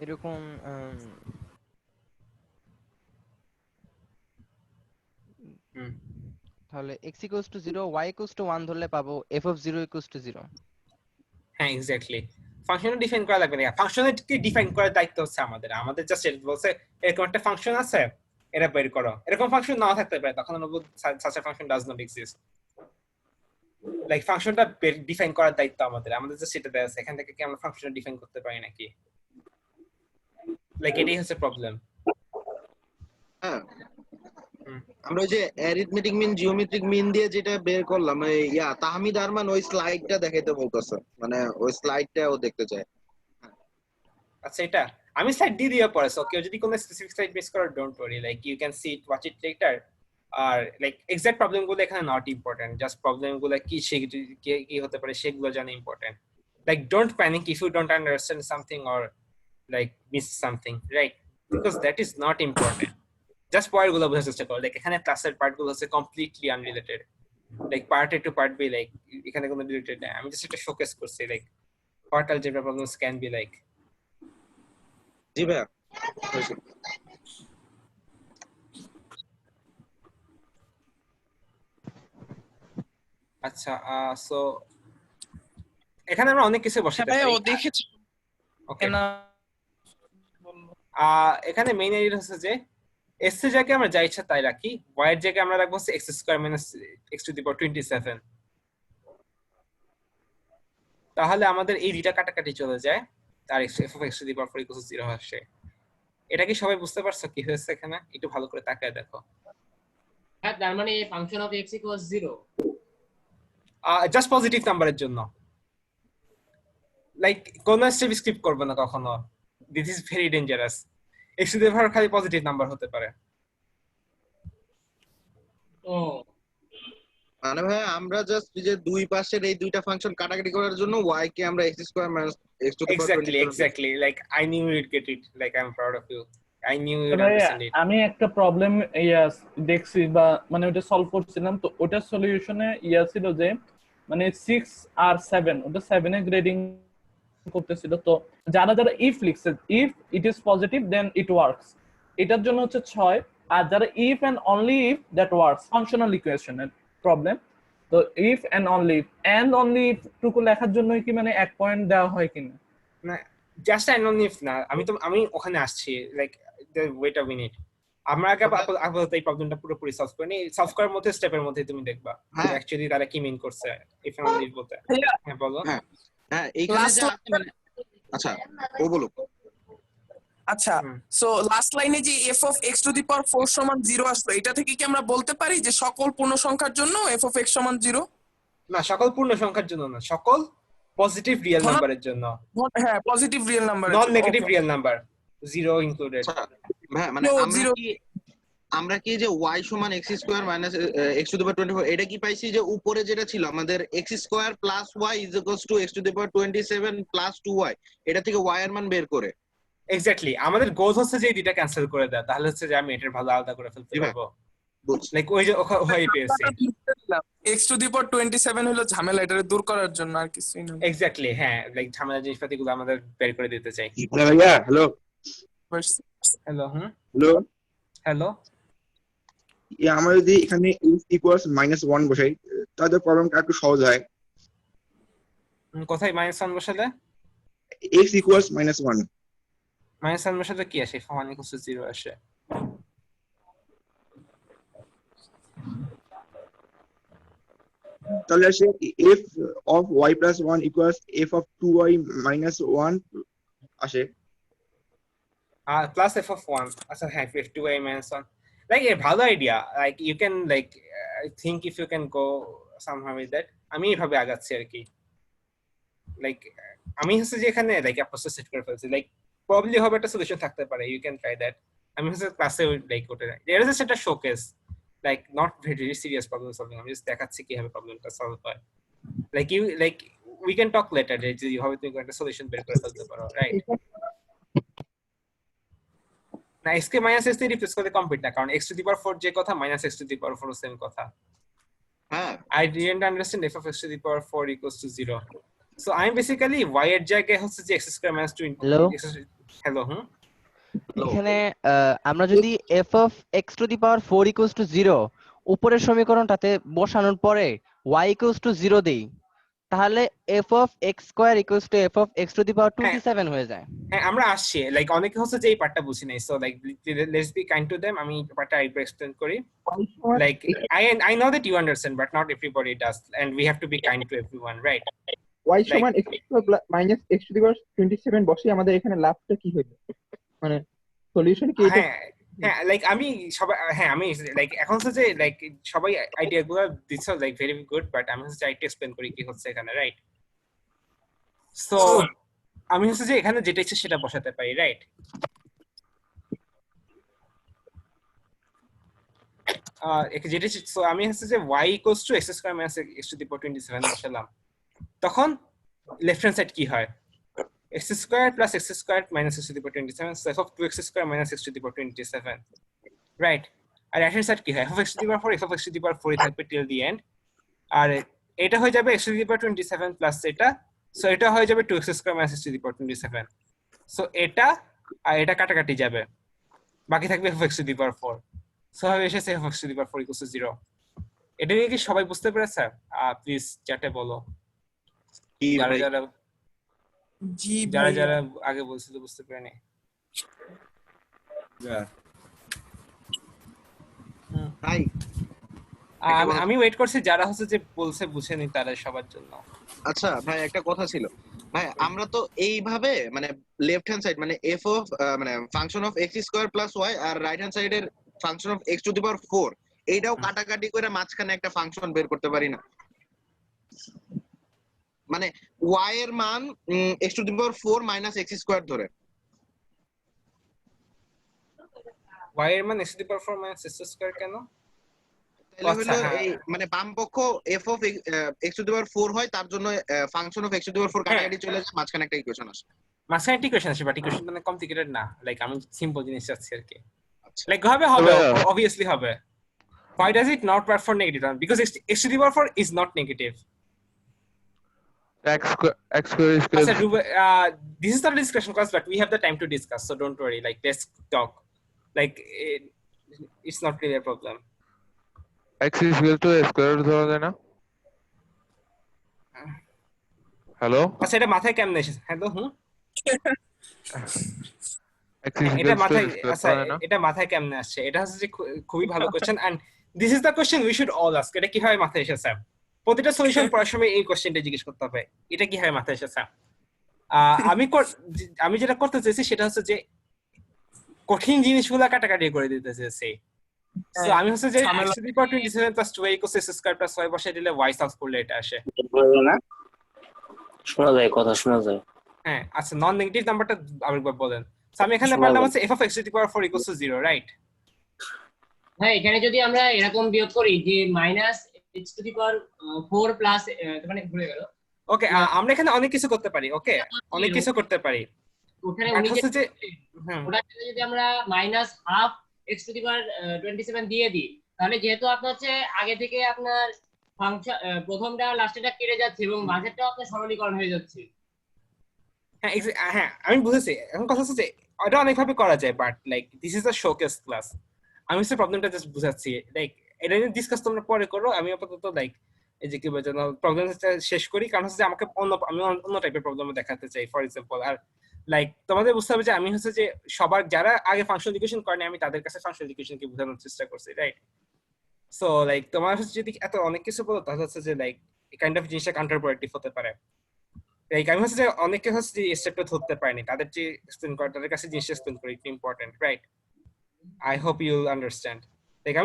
এরকম তাহলে x equals to 0 y equals to 1 ধরলে পাবো f of 0 equals to 0। হ্যাঁ এক্স্যাক্টলি, ফাংশনে ডিফাইন করা লাগবে না, ফাংশনকে ডিফাইন করার দায়িত্ব হচ্ছে আমাদের জাস্ট এটা বলছে এরকম একটা ফাংশন আছে এটা বের করো। এরকম ফাংশন নাও থাকতে পারে, তখন আমরা such a function does not exist. Like ফাংশনটা ডিফাইন করার দায়িত্ব আমাদের জাস্ট সেটা দেয়া আছে, এখান থেকে কি আমরা ফাংশন ডিফাইন করতে পারি নাকি, লাইক এটাই হচ্ছে প্রবলেম। হ্যাঁ, আমরা ওই যে অ্যারিথমেটিক মিন জিওমেট্রিক মিন দিয়ে যেটা বের করলাম তাহমিদ আরমান ওই স্লাইডটা দেখাইতে বলতেছে, মানে ওই স্লাইডটাও দেখতে চায়। আচ্ছা এটা আমি স্লাইড দিয়ে দিও পরে, সো কেউ যদি কোনো স্পেসিফিক স্লাইড মিস করে don't worry, like you can see it, watch it later. আর লাইক এক্সাক্ট প্রবলেমগুলো এখানে নট ইম্পর্টেন্ট, জাস্ট প্রবলেমগুলো কি হতে পারে সেগুলো জানা important. Like don't panic if you don't understand something or like miss something, right? Because that is not important. Just part গুলো বোঝার চেষ্টা করো, like এখানে ক্লাসের পার্ট গুলো হচ্ছে completely unrelated, like part A to part B, like এখানে কোনো রিলেটেড নাই। আমি জাস্ট এটা শোকেস করছি, like part algebra problems can be like জি ভাই। আচ্ছা সো এখানে আমরা অনেক কিছু বসাতে পারি। ও দেখেছি ওকে না, এখানে মেইন আইডিয়া হচ্ছে যে x এর জায়গায় আমরা যা ইচ্ছা তাই রাখি, y এর জায়গায় আমরা রাখবো x square minus x to the power 27। তাহলে আমাদের এই দুইটা কাটাকাটি চলে যায় আর f of x to the power 4 equal to 0 আসে। এটা কি সবাই বুঝতে পারছো কি হয়েছে এখানে? একটু ভালো করে তাকায় দেখো। হ্যাঁ, তার মানে function of x equal 0 just positive নাম্বারের জন্য, লাইক কোন স্টেপ স্কিপ করবে না কখনো। This is very dangerous. x to the power খালি পজিটিভ নাম্বার হতে পারে। ও মানে ভাই আমরা জাস্ট যে দুই পাশের এই দুইটা ফাংশন কাটাকাটি করার জন্য y কে আমরা x square minus x to the power exactly like I knew you'd get it, like I am proud of you, I knew you'd understand it. আমি একটা প্রবলেম দেখছি বা মানে ওটা সলভ করছিলাম, তো ওটার সলিউশনে ছিল যে মানে 6 আর 7, ওটা 7 এ গ্রেডিং করতেছিল। তো যারা ইফ লিখছে, if it is positive then it works, এটার জন্য হচ্ছে 6। আর যারা if and only if that works, functional ইকুয়েশনের প্রবলেম। তো ইফ এন্ড অনলি ইফ টুকু লেখার জন্য কি মানে 1 পয়েন্ট দেওয়া হয় কিনা? না, জাস্ট এন্ড অনলি ইফ না, আমি ওখানে আসছি, লাইক ওয়েট আ মিনিট। আমরা আগে আপাতত এই প্রবলেমটা পুরোপুরি সলভ করে নিই। সলভ করার মধ্যে স্টেপের মধ্যে তুমি দেখবা অ্যাকচুয়ালি তারা কি মিন করছে ইফ এন্ড লিভ বলতে। হ্যাঁ বলো। হ্যাঁ এইখানে যে আছে মানে আচ্ছা ও বলো। আচ্ছা সো লাস্ট লাইনে যে f of x to the power 4 সমান 0 আসলো, এটা থেকে কি আমরা বলতে পারি যে সকল পূর্ণ সংখ্যার জন্য f of x সমান 0? না, সকল পূর্ণ সংখ্যার জন্য না, সকল পজিটিভ রিয়েল নাম্বারের জন্য। হ্যাঁ positive real number, non negative real number, 0 included. হ্যাঁ মানে আমরা কি যে y সমান x square minus x to the power 24 এটা কি পাইছি যে উপরে যেটা ছিল আমাদের x square plus y is equals to x to the power 27 plus 2y, এটা থেকে y এর মান বের করে। এক্স্যাক্টলি, আমাদের গোল হচ্ছে যে এই দুইটা ক্যান্সেল করে দাও, তাহলে হচ্ছে যে আমি এটার ভালো আলাদা করে ফেলতে পারবো। লাইক ওই যে ওই পেয়েছি x টু দি পাওয়ার 27 হলো ঝামেলা, এটা দূর করার জন্য আর কিছুই না। এক্স্যাক্টলি, হ্যাঁ, লাইক ঝামেলা জিনিসপাতিগুলো আমাদের বের করে দিতে চাই। ভাইয়া হ্যালো হ্যালো হ্যালো হ্যালো, আমরা যদি এখানে x ইকুয়ালস -1 বসাই তাহলে প্রবলেমটা একটু সহজ হয়। কোথায় -1 বসালে? x ইকুয়ালস -1 -1 বসালে কি আসে? 1 ইকুয়ালস টু 0 আসে। তাহলে আসে f of y plus 1 equals f of 2y minus 1 আসে plus f of 1। আচ্ছা হ্যাঁ, f 2y minus 1, like a ভালো idea. like you can like I think if you can go somehow with that, আমি এইভাবে আগাচ্ছি আর কি। like আমি হচ্ছে যে এখানে like a process set করে ফেলছি, like probably হবে একটা সলিউশন থাকতে পারে, you can try that। আমি হচ্ছে ক্লাসে like ওটা there is a showcase, like not very serious problem solving, আমি just দেখাচ্ছি কিভাবে প্রবলেমটা সলভ হয়। like you like we can talk later যে কিভাবে তুমি একটা সলিউশন বের করে ফেলতে পারো, রাইট? না, x কে মাইনাস x দিয়ে রিপ্লেস করলে কমপ্লিট না, কারণ x টু দি পাওয়ার 4 যে কথা minus x to the power 4 same কথা। হ্যাঁ, I didn't understand f of x to the power 4 equals to 0. So I'm basically y এর জায়গায় হচ্ছে যে x square minus 2 hello hello এখানে আমরা যদি f of x to the power 4 equals to 0 উপরের সমীকরণটাতে বসানোর পরে y equals to 0 দেই, তাহলে f of x square equals to f of x to the power 27 হয়ে যায়। হ্যাঁ, আমরা আসছি, লাইক অনেকে হচ্ছে যে এই পার্টটা বুঝি নাই, so like let's be kind to them. আমি পার্টটা আরেকবার এক্সপ্লেইন করি। Like I know that you understand but not everybody does, and we have to be kind to everyone, right? y সমান x মাইনাস x টু দি পাওয়ার 27 বসে আমাদের এখানে লাভটা কি হবে, মানে সলিউশন কি এটা? হ্যাঁ, লাইক আমি সবাই, হ্যাঁ আমি লাইক এখন হচ্ছে যে লাইক সবাই আইডিয়াগুলো দিচ্ছ লাইক ভেরি গুড, বাট আমি হচ্ছে আইটি এক্সপ্লেইন করি কি হচ্ছে এখানে, রাইট? সো আমি হচ্ছে যে এখানে যেটা ইচ্ছে সেটা বসাতে পারি, রাইট? যেটা সো আমি হচ্ছে যে y equals to x square minus x to the power 27 বসালাম, তখন লেফট হ্যান্ড সাইড কি হয়? x squared plus x squared minus x to the power 27, so f of 2x squared minus x to the power 27, right? R right hand side কি হয়? f of x to the power 4, f of x to the power 4 থাকবে till the end, আর এটা হয়ে যাবে x to the power 27 plus এটা, so এটা হয়ে যাবে 2x squared minus x to the power 27, so এটা আর এটা কাটাকাটি যাবে, বাকি থাকবে f of x to the power 4, so হবে এসেছে f of x to the power 4 equals to 0। এটা নিয়ে কি সবাই বুঝতে পেরেছে? প্লিজ চ্যাটে বলো যারা যারা আগে বলছিল বুঝতে পারেনি। আমি ওয়েট করছি যারা হচ্ছে যে বলছে বুঝেনি তারা সবার জন্য। আচ্ছা ভাই, একটা কথা ছিল ভাই, আমরা তো এইভাবে মানে লেফট হ্যান্ড সাইড মানে f অফ মানে function of x square plus y আর রাইট হ্যান্ড সাইডের function of x to the power 4 এইটাও কাটাকাটি করে মাঝখানে একটা ফাংশন বের করতে পারি না? মানে y এর মান x to the power 4 minus x square ধরে, y এর মান x to the power 4 minus x square কেন? তাহলে হলো এই মানে বাম পক্ষ f of x to the power 4 হয়, তার জন্য function of x to the power 4 কাটাকাটি চলে যায়, মাঝখানে একটা ইকুয়েশন আসে। মাঝখানে একটা ইকুয়েশন আসে, বাট ইকুয়েশনটা মানে কমপ্লিকেটেড না, লাইক আমি সিম্পল জিনিস চাচ্ছি আর কি। লাইক হবে obviously হবে। Why does it not work for negative one? Because x to the power 4 is not negative. x square is this is not a discussion class, but we have the time to discuss, so don't worry, like let's talk, like it's not really a problem. x is equal to a square ধরা যায় না? Hello, আচ্ছা এটা মাথায় কেমনে এসেছে? Hello এটা মাথায় আচ্ছা এটা মাথায় কেমনে আসছে? এটা হচ্ছে যে খুবই ভালো question and this is the question we should all ask. এটা কিভাবে মাথায় এসেছে? প্রতিটা সলিউশন পড়ার সময় এই কোশ্চেনটা জিজ্ঞেস করতে হবে, এটা কিভাবে মাথায় এসেছে? আমি যেটা করতে চাইছি সেটা হচ্ছে যে কঠিন জিনিসগুলো কাটাকাটি করে দিতে চাইছি। সো আমি হচ্ছে যে x to the power 27 plus 2y equals x square plus y বসাই দিলে y সলভ করলে এটা আসে। শোনা যায়, কথা শোনা যায়। হ্যাঁ আচ্ছা, নন নেগেটিভ নাম্বারটা আরেকবার বলেন। সো আমি এখানে পারলাম হচ্ছে f of x to the power 4 equals to 0, right? হ্যাঁ, এখানে যদি আমরা এরকম বিয়োগ করি যে minus x to the power 4 plus মানে ভুলে গেল। ওকে, আমরা এখানে অনেক কিছু করতে পারি। ওকে, অনেক কিছু করতে পারি। ওখানে ওটাতে যদি আমরা minus half x to the power 27 দিয়ে দিই, তাহলে যেহেতু আপনার হচ্ছে আগে থেকে আপনার ফাংশন প্রথমটা লাস্টেরটা কেটে যাচ্ছে এবং মাঝেরটাও আপনার সরলীকরণ হয়ে যাচ্ছে। হ্যাঁ হ্যাঁ আমি বুঝেছি। এখন কথা হচ্ছে যে এটা অনেকভাবে করা যায়, but like this is a showcase class. আমি হচ্ছে প্রবলেমটা জাস্ট বুঝাচ্ছি, লাইক এটা নিয়ে ডিসকাস তোমরা পরে করো। আমি আপাতত লাইক এই যে কি বলছো প্রবলেমটা শেষ করি, কারণ হচ্ছে যে আমি অন্য টাইপের প্রবলেম দেখাতে চাই। ফর এক্সাম্পল, আর লাইক তোমাদের বুঝতে হবে যে আমি হচ্ছে যে সবার যারা আগে ফাংশনাল ইকুয়েশন করেনি আমি তাদের কাছে ফাংশনাল ইকুয়েশনকে বোঝানোর চেষ্টা করছি, রাইট? সো লাইক তোমার হচ্ছে যদি এত অনেক কিছু বলো তাহলে হচ্ছে যে লাইক এই কাইন্ড অফ জিনিসটা কাউন্টারপ্রোডাক্টিভ হতে পারে। লাইক আমি হচ্ছে যে অনেকে হচ্ছে যে স্টেপটা ধরতে পারেনি, তাদের যে এক্সপ্লেন করে তাদের কাছে জিনিসটা এক্সপ্লেন করি, it important, right? I hope you understand. Like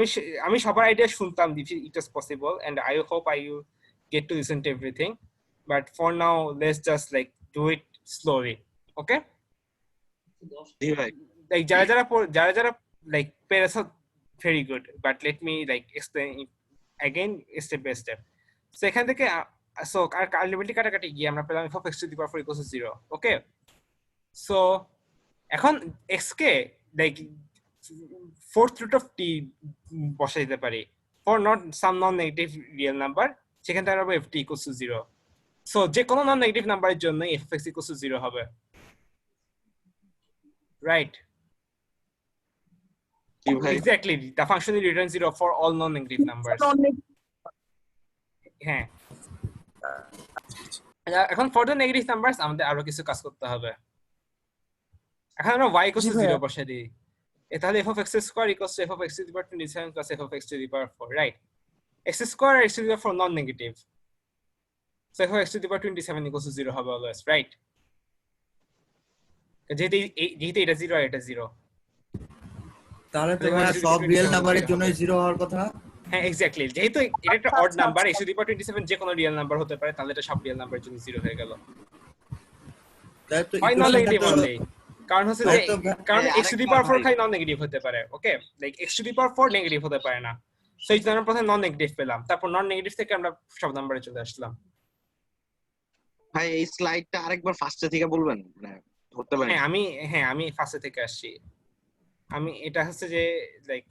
আমি সবার আইডিয়া শুনতাম, it is possible and I hope I you get to listen to everything, but for now let's just like do it slowly, okay? Like jara like pairs are very good, but let me like explain it again step by step. So এখান থেকে so ultimately কাটাকাটি গিয়ে আমরা পেলাম f of x to the power 4 equals to 0, okay? So এখন x K like fourth root of t বসাই দিতে পারি for not some non-negative real number, সেখান থেকে আমরা ft equals to 0. সো যে কোনো নন নেগেটিভ নাম্বারের জন্য f of x equals to 0 হবে, right? Exactly, the function will return 0 for all non-negative numbers. হ্যাঁ, এখন for the negative numbers আমাদের আরো কিছু কাজ করতে হবে। এখন আমরা y equals to 0 বসাই দিই, তাহলে f of x square equals to f of x to the power 27 plus f of x to the power 4, right? x square and x to the power 4 non-negative, so f of x to the power 27 equals to 0 হবে always, right? যেহেতু এটা 0 আর এটা 0, তাহলে তো সব real নাম্বারের জন্য 0 হওয়ার কথা। হ্যাঁ এক্স্যাক্টলি, যেহেতু এটা একটা odd number, x to the power 27 যে কোনো রিয়েল নাম্বার হতে পারে, তাহলে এটা সব রিয়েল নাম্বারের জন্য 0 হয়ে গেল। তাই তো নন নেগেটিভ অনলি, কারণ হচ্ছে যে কারণ x to the power 4 খালি নন নেগেটিভ হতে পারে, okay? Like x to the power 4 negative হতে পারে না, সো এই জন্য আমরা প্রথমে নন নেগেটিভ পেলাম, তারপর নন নেগেটিভ থেকে আমরা সব নম্বরে চলে আসলাম। ভাই এই স্লাইডটা আরেকবার ফার্স্টে থেকে বলবেন, মানে ধরতে পারেন? হ্যাঁ আমি ফার্স্টে থেকে আসছি। আমি এটা হচ্ছে যে লাইক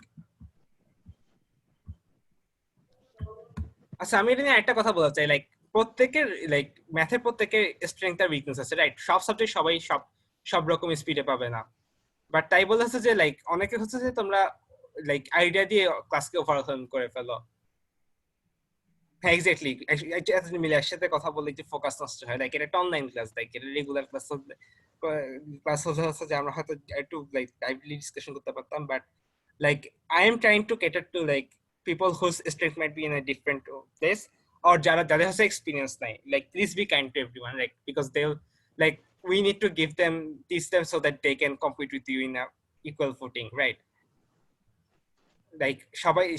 আচ্ছা, আমি এটা নিয়ে একটা কথা বলতে চাই, লাইক প্রত্যেকের লাইক ম্যাথের প্রত্যেকের স্ট্রেংথ আর উইকনেস আছে, রাইট? সব সাবজেক্ট সবাই সব রকম স্পিডে পাবে না, বাট তাই বলে হচ্ছে যে লাইক অনেকে হচ্ছে যে তোমরা লাইক আইডিয়া দিয়ে ক্লাসকে ওভারওয়েলম করে ফেলো। হ্যাঁ এক্স্যাক্টলি, এতদিন মিলে একসাথে কথা বলে একটু ফোকাস নষ্ট হয়। লাইক এটা একটা অনলাইন ক্লাস, লাইক এটা রেগুলার ক্লাস হচ্ছে যে আমরা হয়তো একটু লাইক লাইভলি ডিসকাশন করতে পারতাম, but like I am trying to cater to like people whose strength might be in a different place, or যাদের হচ্ছে এক্সপিরিয়েন্স নাই। Like please be kind to everyone, like because they like we need to teach them so that they can compete with you in a equal footing, right? Like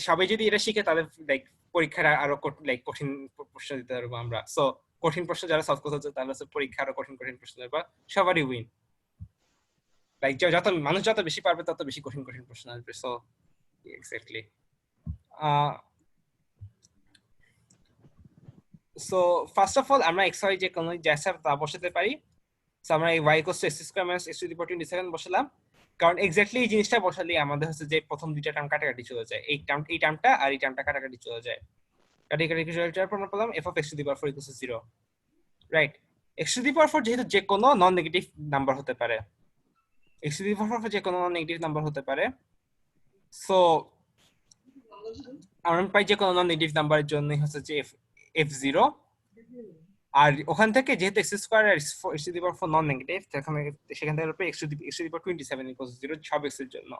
সবাই যদি এটা শিখে তাহলে like পরীক্ষার আরো লাইক কঠিন প্রশ্ন দিতে পারবো আমরা। সো কঠিন প্রশ্ন যারা সলভ করতে হচ্ছে তাহলে পরীক্ষা আরো কঠিন প্রশ্ন দেবা, সবারই উইন। লাইক যত মানুষ যত বেশি পারবে তত বেশি কঠিন প্রশ্ন আসবে। So exactly, so first of all আমরা xy যে কোনো যা তা বসাতে পারি। সো আমরা y equals to x square minus x to the power 27 বসালাম, কারণ এক্স্যাক্টলি এই জিনিসটা বসালে আমাদের হচ্ছে যে প্রথম দুইটা টার্ম কাটাকাটি চলে যায়, এই টার্মটা আর এই টার্মটা কাটাকাটি চলে যায়। কাটাকাটি চলে যাওয়ার পর আমরা পেলাম f of x to the power 4 equals to 0, right? x to the power 4 যেহেতু যে কোনো নন নেগেটিভ নাম্বার হতে পারে, x to the power 4 যে কোনো নন নেগেটিভ নাম্বার হতে পারে, সো আমরা পাই যে কোনো নন নেগেটিভ নাম্বারের জন্য হচ্ছে যে f0, আর ওখান থেকে যেহেতু এক্স স্কোয়ার আর x to the power 4 non negative, সেখান থেকে x to the power 27 equals 0 সব এক্স এর জন্য।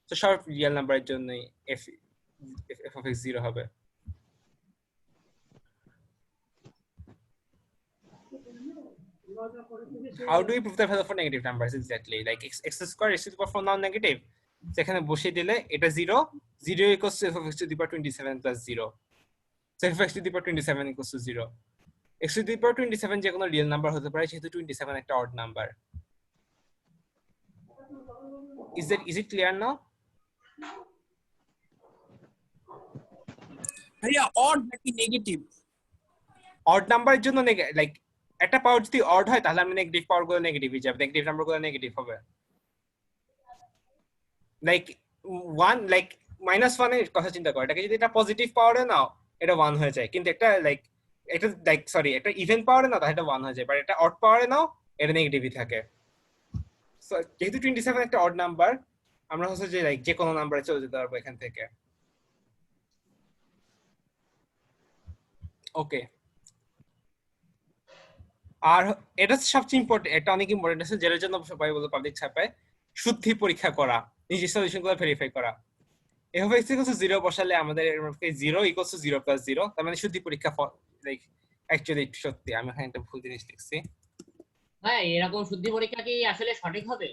তো সব রিয়েল নাম্বারের জন্যই এফ অফ এক্স 0 হবে। How do we prove the value for negative numbers exactly? Like x square is to the power 4 non-negative. সেখানে বসিয়ে দিলে এটা 0 0 equals to f of x to the power 27 plus 0. So f of x to the power 27 equals to 0. x to the power 27 যে কোনো real number হতে পারে, যেহেতু 27 একটা odd number. Is it clear now? ভাইয়া অড নাকি negative? Odd নাম্বারের জন্য লাইক একটা পাওয়ার যদি অড হয় তাহলে আমরা নেগেটিভ পাওয়ার গুলো নেগেটিভ হয়ে যাবে, নেগেটিভ নাম্বার গুলো নেগেটিভ হবে। লাইক 1 লাইক -1 এর কথা চিন্তা করো, এটাকে যদি এটা পজিটিভ পাওয়ারে নাও এটা 1 হয়ে যায়, কিন্তু একটা লাইক এটা লাইক সরি একটা ইভেন পাওয়ারে নাও তাহলে এটা 1 হয়ে যায়, বাট এটা অড পাওয়ারে নাও এটা নেগেটিভই থাকে। সো যেহেতু 27 একটা অড নাম্বার, আমরা হচ্ছে যে লাইক যে কোনো নাম্বারে চলে যেতে পারবো এখান থেকে। ওকে, আর এটা সবচেয়ে ইম্পর্টেন্ট, এটা অনেক ইম্পর্টেন্ট আছে, যেটার জন্য সবাই বলে পাবলিক ছাপায় শুদ্ধি পরীক্ষা করা, নিজের সলিউশনগুলো ভেরিফাই করা। f of x equals to 0 বসালে আমাদের 0 equals to 0 plus 0, তার মানে শুদ্ধি পরীক্ষা লাইক অ্যাকচুয়ালি সত্যি। আমি এখানে একটা ভুল জিনিস লিখছি। হ্যাঁ, এরকম শুদ্ধি পরীক্ষা কি আসলে সঠিক হবে?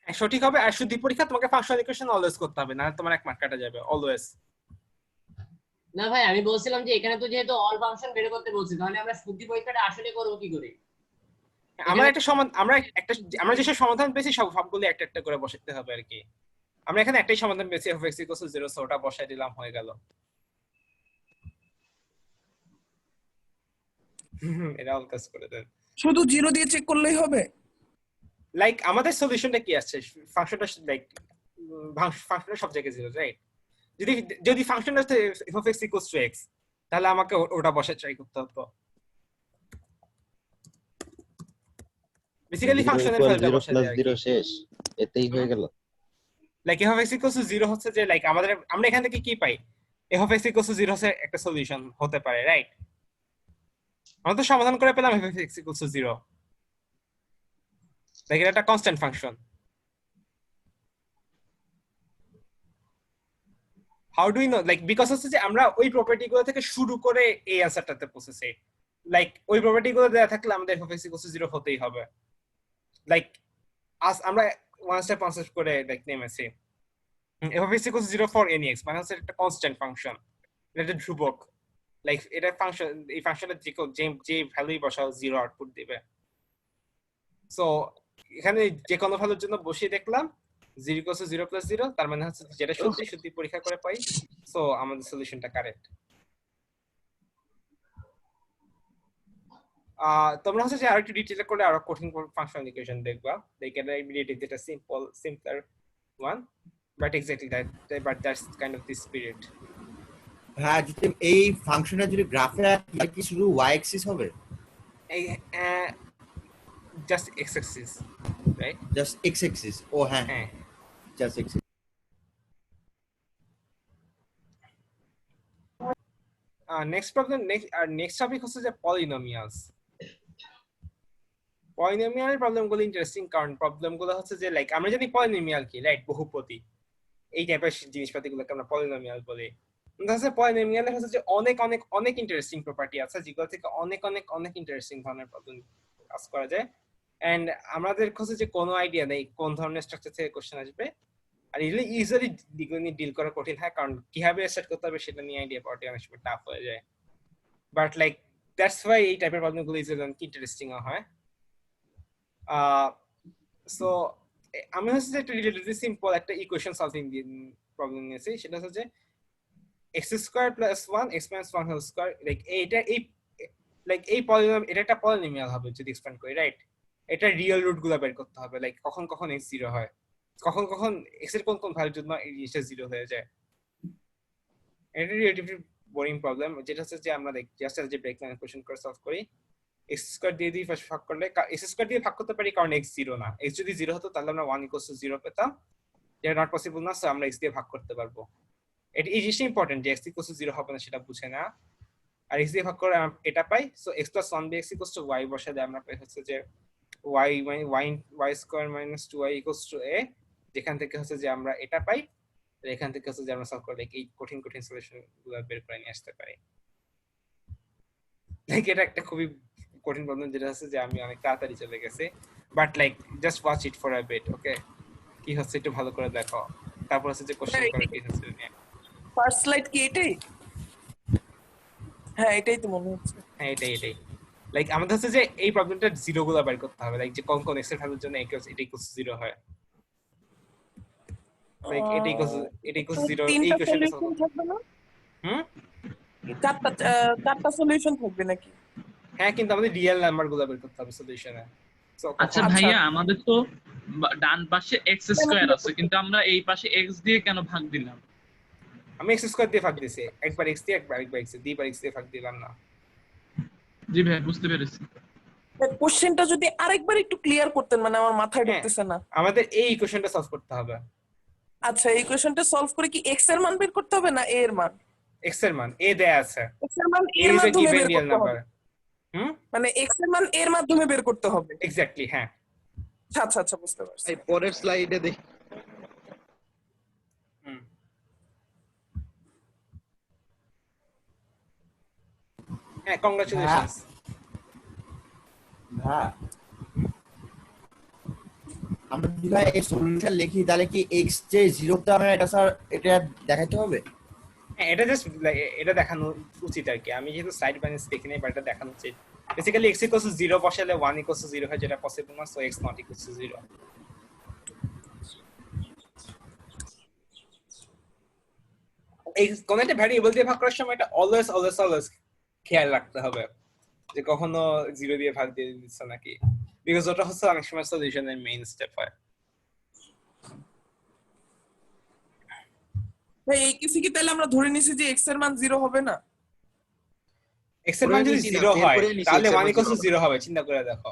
সঠিক হবে, আর শুদ্ধি পরীক্ষা তোমাকে ফাংশনাল ইকুয়েশন অলওয়েজ করতে হবে, না তোমার 1 মার্ক কাটা যাবে অলওয়েজ। না ভাই, আমি বলছিলাম যে এখানে তো যেহেতু অল ফাংশন বের করতে বলছি, তাহলে আমরা শুদ্ধি পরীক্ষাটা আসলে করব কি করে? আমরা যেসব সমাধান পেয়েছি সবগুলো একটা একটা করে বসাতে হবে আর কি। আমরা এখানে একটাই সমাধান পেয়েছি f of x equals to 0, so ওটা বসাই দিলাম, হয়ে গেল। এটা অল কাজ করে দেন, শুধু 0 দিয়ে চেক করলেই হবে। লাইক আমাদের সলিউশনটা কি আছে, ফাংশনটা লাইক ফাংশনটা সব জায়গায় 0, রাইট? যদি ফাংশনটা হচ্ছে f of x equals to x, তাহলে আমাকে ওটা বসায় ট্রাই করতে হতো। বেসিক্যালি ফাংশনের ভ্যালুটা বসায় দেয়া 0 শেষ এতেই হয়ে গেল। Like f of x equals to 0 হচ্ছে যে লাইক আমরা এখান থেকে কি পাই, f of x equals to 0 হচ্ছে একটা সলিউশন হতে পারে, রাইট? আমরা তো সমাধান করে পেলাম f of x equals to 0, like এটা একটা constant function. How do you know, like because হচ্ছে যে আমরা ওই প্রপার্টি গুলো থেকে শুরু করে এই অ্যানসারটাতে পৌঁছেছি। লাইক ওই প্রপার্টি গুলো দেয়া থাকলে আমাদের f of x equals to 0 হতেই হবে। লাইক আমরা ওয়ান স্টেপ কনসেপ্ট করে লাইক নেমেছি f of x equals to 0 for any x, মানে হচ্ছে একটা কনস্ট্যান্ট ফাংশন, এটা ধ্রুবক। লাইক এটা ফাংশন, এই ফাংশনের যে ভ্যালুই বসাও 0 আউটপুট দিবে। সো এখানে যে কোনো ভ্যালুর জন্য বসিয়ে দেখলাম 0 equals to 0 plus 0, তার মানে হচ্ছে যেটা সত্যি পরীক্ষা করে পাই, সো আমাদের সলিউশনটা কারেক্ট। তোমরা হচ্ছে যে আরেকটু ডিটেইল করে আরো কঠিন ফাংশনাল ইকুয়েশন দেখবা, লাইক এটা ইমিডিয়েটলি যেটা simpler one, but exactly that's kind of the spirit. হ্যাঁ, যদি এই ফাংশনটা যদি গ্রাফে আঁকি কি শুধু y অ্যাক্সিস হবে? এই just x axis, right? Just x axis. ও হ্যাঁ, just x। Next problem, next topic হচ্ছে যে পলিনোমিয়ালস। পলিনোমিয়ালের প্রবলেমগুলো ইন্টারেস্টিং, কারণ প্রবলেমগুলো হচ্ছে যে লাইক আমরা জানি পলিনোমিয়াল কি, রাইট? বহুপদী, এই টাইপের জিনিসপাতিগুলোকে আমরা পলিনোমিয়াল বলি। তাহলে পলিনোমিয়ালের হচ্ছে যে অনেক অনেক অনেক ইন্টারেস্টিং প্রপার্টি আছে, যেগুলো থেকে অনেক অনেক অনেক ইন্টারেস্টিং ধরনের প্রবলেম কাজ করা যায়। এন্ড আমাদের হচ্ছে যে কোনো আইডিয়া নেই কোন ধরনের স্ট্রাকচার থেকে কোশ্চেন আসবে, আর ইউজুয়ালি দিগুলো নিয়ে ডিল করা কঠিন হয়, কারণ কিভাবে সেট করতে হবে সেটা নিয়ে আইডিয়া পাওয়াটা অনেক সময় টাফ হয়ে যায়। বাট লাইক দ্যাটস ওয়াই এই টাইপের প্রবলেমগুলো ইউজুয়ালি অনেক ইন্টারেস্টিং হয়। সো আমি হচ্ছে যে একটা রিলেটিভলি সিম্পল একটা ইকুয়েশন সলভিং প্রবলেম নিয়েছি, সেটা হচ্ছে যে x square plus 1 x minus 1 whole square, like এই পলিনোমিয়াল, এটা একটা পলিনোমিয়াল হবে যদি এক্সপ্যান্ড করি, রাইট? এটা রিয়েল রুট গুলো বের করতে হবে, লাইক কখন কখন x 0 হয়, কখন কখন x এর কোন কোন ভ্যালুর জন্য এই জিনিসটা 0 হয়ে যায়। এটা রিলেটিভলি বোরিং প্রবলেম, যেটা হচ্ছে যে আমরা লাইক জাস্ট যে ব্রেকডাউন ইকুয়েশন করে সলভ করি। x স্কয়ার দিয়ে ফার্স্ট ভাগ করলে x স্কয়ার দিয়ে ভাগ করতে পারি কারণ x 0 না, x যদি 0 হতো তাহলে আমরা 1 = 0 পেতাম, যেটা নট পসিবল না, সো আমরা x দিয়ে ভাগ করতে পারবো। এই জিনিসটা ইম্পর্টেন্ট যে x = 0 হবে না সেটা বুঝে না। আর x দিয়ে ভাগ করে আমরা এটা পাই। সো x + 1bx = y বসালে আমরা পাই হচ্ছে যে y square minus 2y = a, যেখান থেকে হচ্ছে যে আমরা এটা পাই, আর এখান থেকে হচ্ছে যে আমরা সলভ করলে এই কঠিন কঠিন সলিউশন গুলো বের করে নিয়ে আসতে পারি। লাইক এটা একটা খুবই কঠিন প্রবলেম যেটা হচ্ছে যে আমি অনেক তাড়াতাড়ি চলে গেছে, but like just watch it for a bit. Okay, কি হচ্ছে একটু ভালো করে দেখো, তারপর হচ্ছে যে কোশ্চেন করে কি হচ্ছে। ফার্স্ট স্লাইড কি এটাই? হ্যাঁ এটাই তো মনে হচ্ছে। হ্যাঁ এটাই লাইক আমাদের হচ্ছে যে এই প্রবলেমটা জিরো গুলো বের করতে হবে, লাইক যে কোন কোন x এর ভ্যালুর জন্য এটা ইকুয়ালস 0 হয়। লাইক এটা ইকুয়ালস 0 এই কোশ্চেনটা সলভ থাকবে না? চারটা সলিউশন থাকবে নাকি? হ্যাঁ, কিন্তু আমাদের রিয়েল নাম্বার গুলো বের করতে হবে সলিউশনে। আচ্ছা ভাইয়া, আমাদের তো ডান পাশে x² আছে, কিন্তু আমরা এই পাশে x দিয়ে কেন ভাগ দিলাম? আমি x² দিয়ে ভাগ দিয়েছি, একবার x দিয়ে একবার x দিয়ে, x দিয়ে ভাগ দিলাম না। জি ভাই, বুঝতে পেরেছি। কোশ্চেনটা যদি আরেকবার একটু ক্লিয়ার করতেন, মানে আমার মাথায় ঢুকতেছে না। আমাদের এই ইকুয়েশনটা সলভ করতে হবে। আচ্ছা, এই ইকুয়েশনটা সলভ করে কি x এর মান বের করতে হবে না a এর মান? x এর মান a দেয়া আছে, x এর মান a এর মাধ্যমে বের করতে হবে। মানে x এর মান a এর মাধ্যমে বের করতে হবে। এক্স্যাক্টলি, হ্যাঁ। আচ্ছা বুঝতে পারছি। এই পরের স্লাইডে দেখি। হ্যাঁ, কংগ্রাচুলেশনস। হ্যাঁ, আমরা যদি ভাই এই সলিউশন লিখি তাহলে কি x যে 0 তে আমরা এটা স্যার এটা দেখাতে হবে? হ্যাঁ, এটা জাস্ট এটা দেখানো উচিত আর কি। আমি যেহেতু সাইড বাইনাস দেখি নাই, বাট এটা দেখানো উচিত। বেসিক্যালি x = 0 বসালে 1 = 0 হয়, যেটা পসিবল না। So x not equal to 0। এই কোন একটা ভ্যারিয়েবল দিয়ে ভাগ করার সময় এটা অলওয়েজ খেয়াল রাখতে হবে যে কখনো 0 দিয়ে ভাগ দিয়ে দিচ্ছে নাকি, বিকজ ওটা হচ্ছে অনেক সময় সলিউশনের মেইন স্টেপ হয়। ভাই এই কেসে কি তাহলে আমরা ধরে নিছি যে x এর মান 0 হবে না? x এর মান যদি 0 হয় তাহলে 1 = 0 হবে। চিন্তা করে দেখো,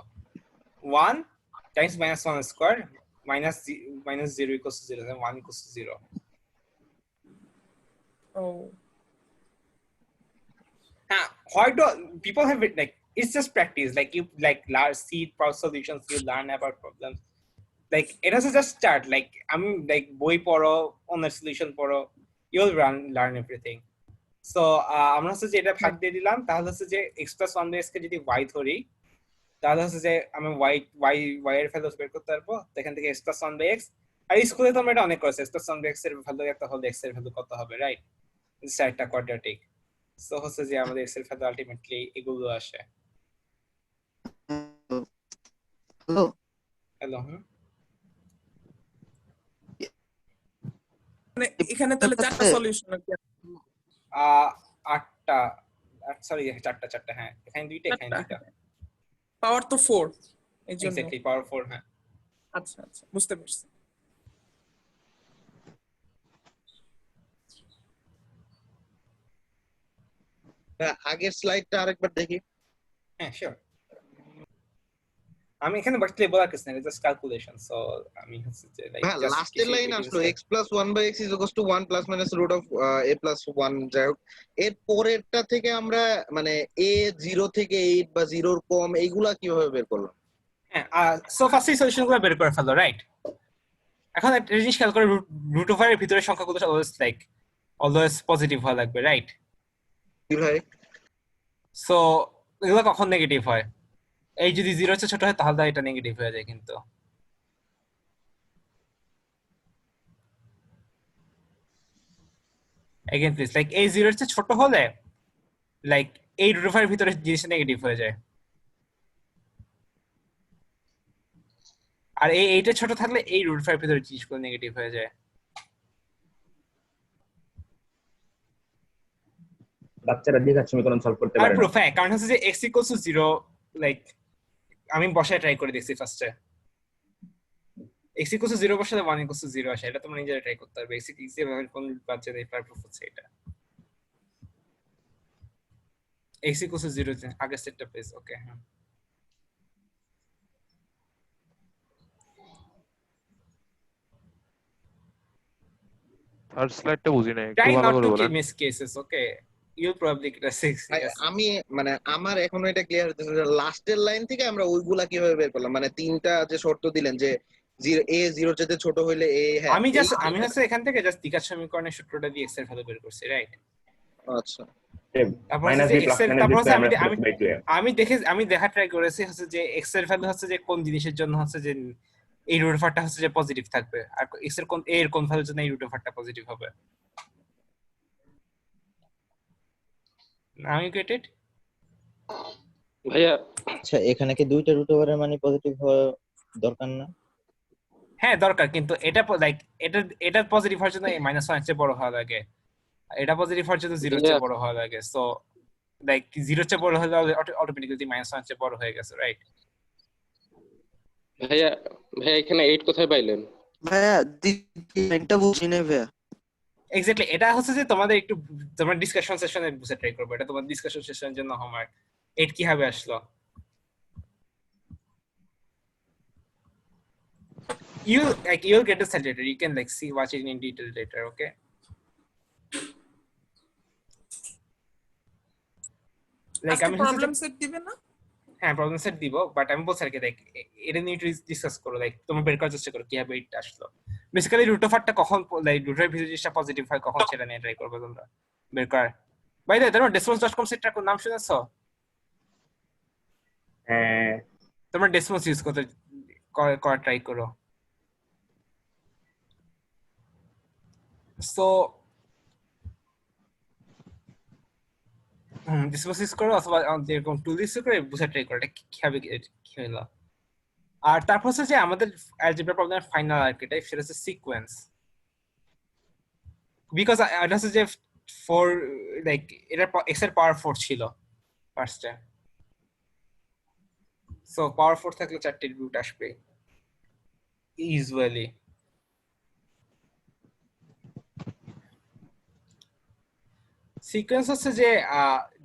1 times -1 square minus 0 = 0, then 1 = 0. Oh. Why do people have it like it's just practice, like you large see solutions, you learn about problems, like it has to just start, like I'm like boi poro on the solution poro, you'll learn everything. So আমরা হচ্ছে যে এটা ভাগ দিয়ে দিলাম, তাহলে হচ্ছে যে x + 1x কে যদি y ধরি, তাহলে হচ্ছে যে আমি y এর ভ্যালু বের করতে পারবো এখান থেকে x + 1x। আর স্কুলে তো আমরা এটা অনেক করেছি, x + 1x এর ভ্যালু একটা হলে x এর ভ্যালু কত হবে, রাইট? এটা কোয়াড্রেটিক। সো হচ্ছে যে আমাদের x এর ভ্যালু আলটিমেটলি এগুলো আসে। হ্যালো মানে এখানে তাহলে চারটা সলিউশন আছে। 8টা, সরি 4টা, হ্যাঁ এখানে 2টা, এখানে 2টা। পাওয়ার তো 4, এই জন্য এক্স্যাক্টলি পাওয়ার 4। হ্যাঁ, আচ্ছা বুঝতে পারছি। আগের স্লাইডটা আরেকবার দেখি। হ্যাঁ শিওর। আমি এখানে বাটলে বলা কিছু না, জাস্ট ক্যালকুলেশন। সো আমি হচ্ছে যে লাইক হ্যাঁ, লাস্টের লাইন আসলো x + 1/x = 1 ± √(a + 1)। যাই হোক, এর পরেরটা থেকে আমরা মানে a 0 থেকে 8 বা 0 কম এইগুলা কিভাবে বের করলাম? হ্যাঁ, সো ফার্স্টলি সলিউশনগুলো বের করে ফেলো, রাইট? এখন একটা জিনিস খেয়াল করে, √(r) এর ভিতরে সংখ্যাগুলো অলওয়েজ পজিটিভ হওয়া লাগবে, রাইট? কি ভাই? সো এগুলো কখন নেগেটিভ হয়? এই যদি 0 হচ্ছে ছোট হয় তাহলে এটা নেগেটিভ হয়ে যায়। কিন্তু again please, like এই 0 হচ্ছে ছোট হলে লাইক এই √(r) এর ভিতরে জিনিসটা নেগেটিভ হয়ে যায়, আর এই 8 এর ছোট থাকলে এই √(r) এর ভিতরে জিনিসগুলো নেগেটিভ হয়ে যায়। বাচ্চারা দ্বিঘাত সমীকরণ সলভ করতে পারে না। আর প্রুফ, হ্যাঁ, কারণ হচ্ছে যে x = 0, লাইক আমি বসায় ট্রাই করে দেখছি ফার্স্টে, x = 0 বসালে 1 = 0 আসে। এটা তোমরা নিজেরা ট্রাই করতে পারবে। x এর কোন বাচ্চাদের এই প্রুফ হচ্ছে এটা। x = 0 আগে সেটটা প্লিজ। ওকে, হ্যাঁ থার্ড স্লাইডটা বুঝি নাই, একটু try ভালো not করে to বলেন। miss cases, okay? you'll probably get a 6. ভাই, Yes. আমি মানে আমার এখনো এটা ক্লিয়ার হচ্ছে লাস্টের লাইন থেকে আমরা ওইগুলা কিভাবে বের করলাম, মানে তিনটা যে শর্ত দিলেন যে a 0 চেয়ে ছোট হইলে a, হ্যাঁ আমি হচ্ছে এখান থেকে জাস্ট দ্বিঘাত সমীকরণের সূত্রটা দিয়ে x এর ভ্যালু বের করছি, রাইট? আচ্ছা, তারপর মাইনাস হচ্ছে বি যে প্লাস x এর মাইনাস তারপর বি হচ্ছে স্কয়ার মাইনাস বাই 2 আমি দেখা ট্রাই করেছি হচ্ছে যে x এর ভ্যালু হচ্ছে যে কোন জিনিসের জন্য হচ্ছে যে এই রুট ওভারটা হচ্ছে যে পজিটিভ থাকবে, আর x এর কোন a এর কোন ভ্যালুর জন্য এই রুট ওভারটা পজিটিভ হবে। নাও ইউ গেট ইট ভাইয়া? আচ্ছা, এখানে কি দুইটা রুট ওভারের মানে পজিটিভ হওয়া দরকার না? হ্যাঁ দরকার, কিন্তু এটা লাইক এটা পজিটিভ হওয়ার জন্য -1 এর চেয়ে বড় হওয়া লাগে, এটা পজিটিভ হওয়ার জন্য 0 এর চেয়ে বড় হওয়া লাগে। সো লাইক 0 এর চেয়ে বড় হলে অটোমেটিক্যালি -1 এর চেয়ে বড় হয়ে গেছে, রাইট? ভাইয়া এখানে 8 কোথায় পাইলেন? ভাইয়া লাইনটা বুঝি নাই ভাইয়া। এক্স্যাক্টলি, এটা হচ্ছে যে তোমাদের একটু তোমার ডিসকাশন সেশনে বুঝে ট্রাই করবে, এটা তোমার ডিসকাশন সেশনের জন্য হোমওয়ার্ক। 8 কিভাবে আসলো? You'll get this later. You can like watch it in detail later, okay? Like আজকে প্রবলেম সেট দিবে না? হ্যাঁ প্রবলেম সেট দিব, বাট আমি বলছি আর কি লাইক এটা নিয়ে ডিসকাস করো, লাইক তোমরা বের করার চেষ্টা করো কিভাবে এটা আসলো। বেসিক্যালি রুট ওভারটা কখন লাইক রুট ওভার ভিজিটটা পজিটিভ হয় কখন সেটা নিয়ে ট্রাই করবে তোমরা বের করার। বাই দ্য ওয়ে, তোমরা desmos.com সেটটার নাম শুনেছো? হ্যাঁ, তোমরা ডেসমোস ইউজ করতে করা ট্রাই করো। সো ডেসমোস ইউজ করো অথবা যেরকম টুল ইউজ করে বুঝে ট্রাই করো এটা কিভাবে কি হলো। আর তারপর হচ্ছে যে আমাদের অ্যালজেব্রা প্রবলেমের ফাইনাল আর্কিটেক্ট সেটা হচ্ছে সিকোয়েন্স, বিকজ এটা হচ্ছে যে 4 লাইক এটা x এর পাওয়ার 4 ছিল ফার্স্টে, সো পাওয়ার 4 থাকলে 4টি রুট আসবে ইউজুয়ালি। সিকোয়েন্স হচ্ছে যে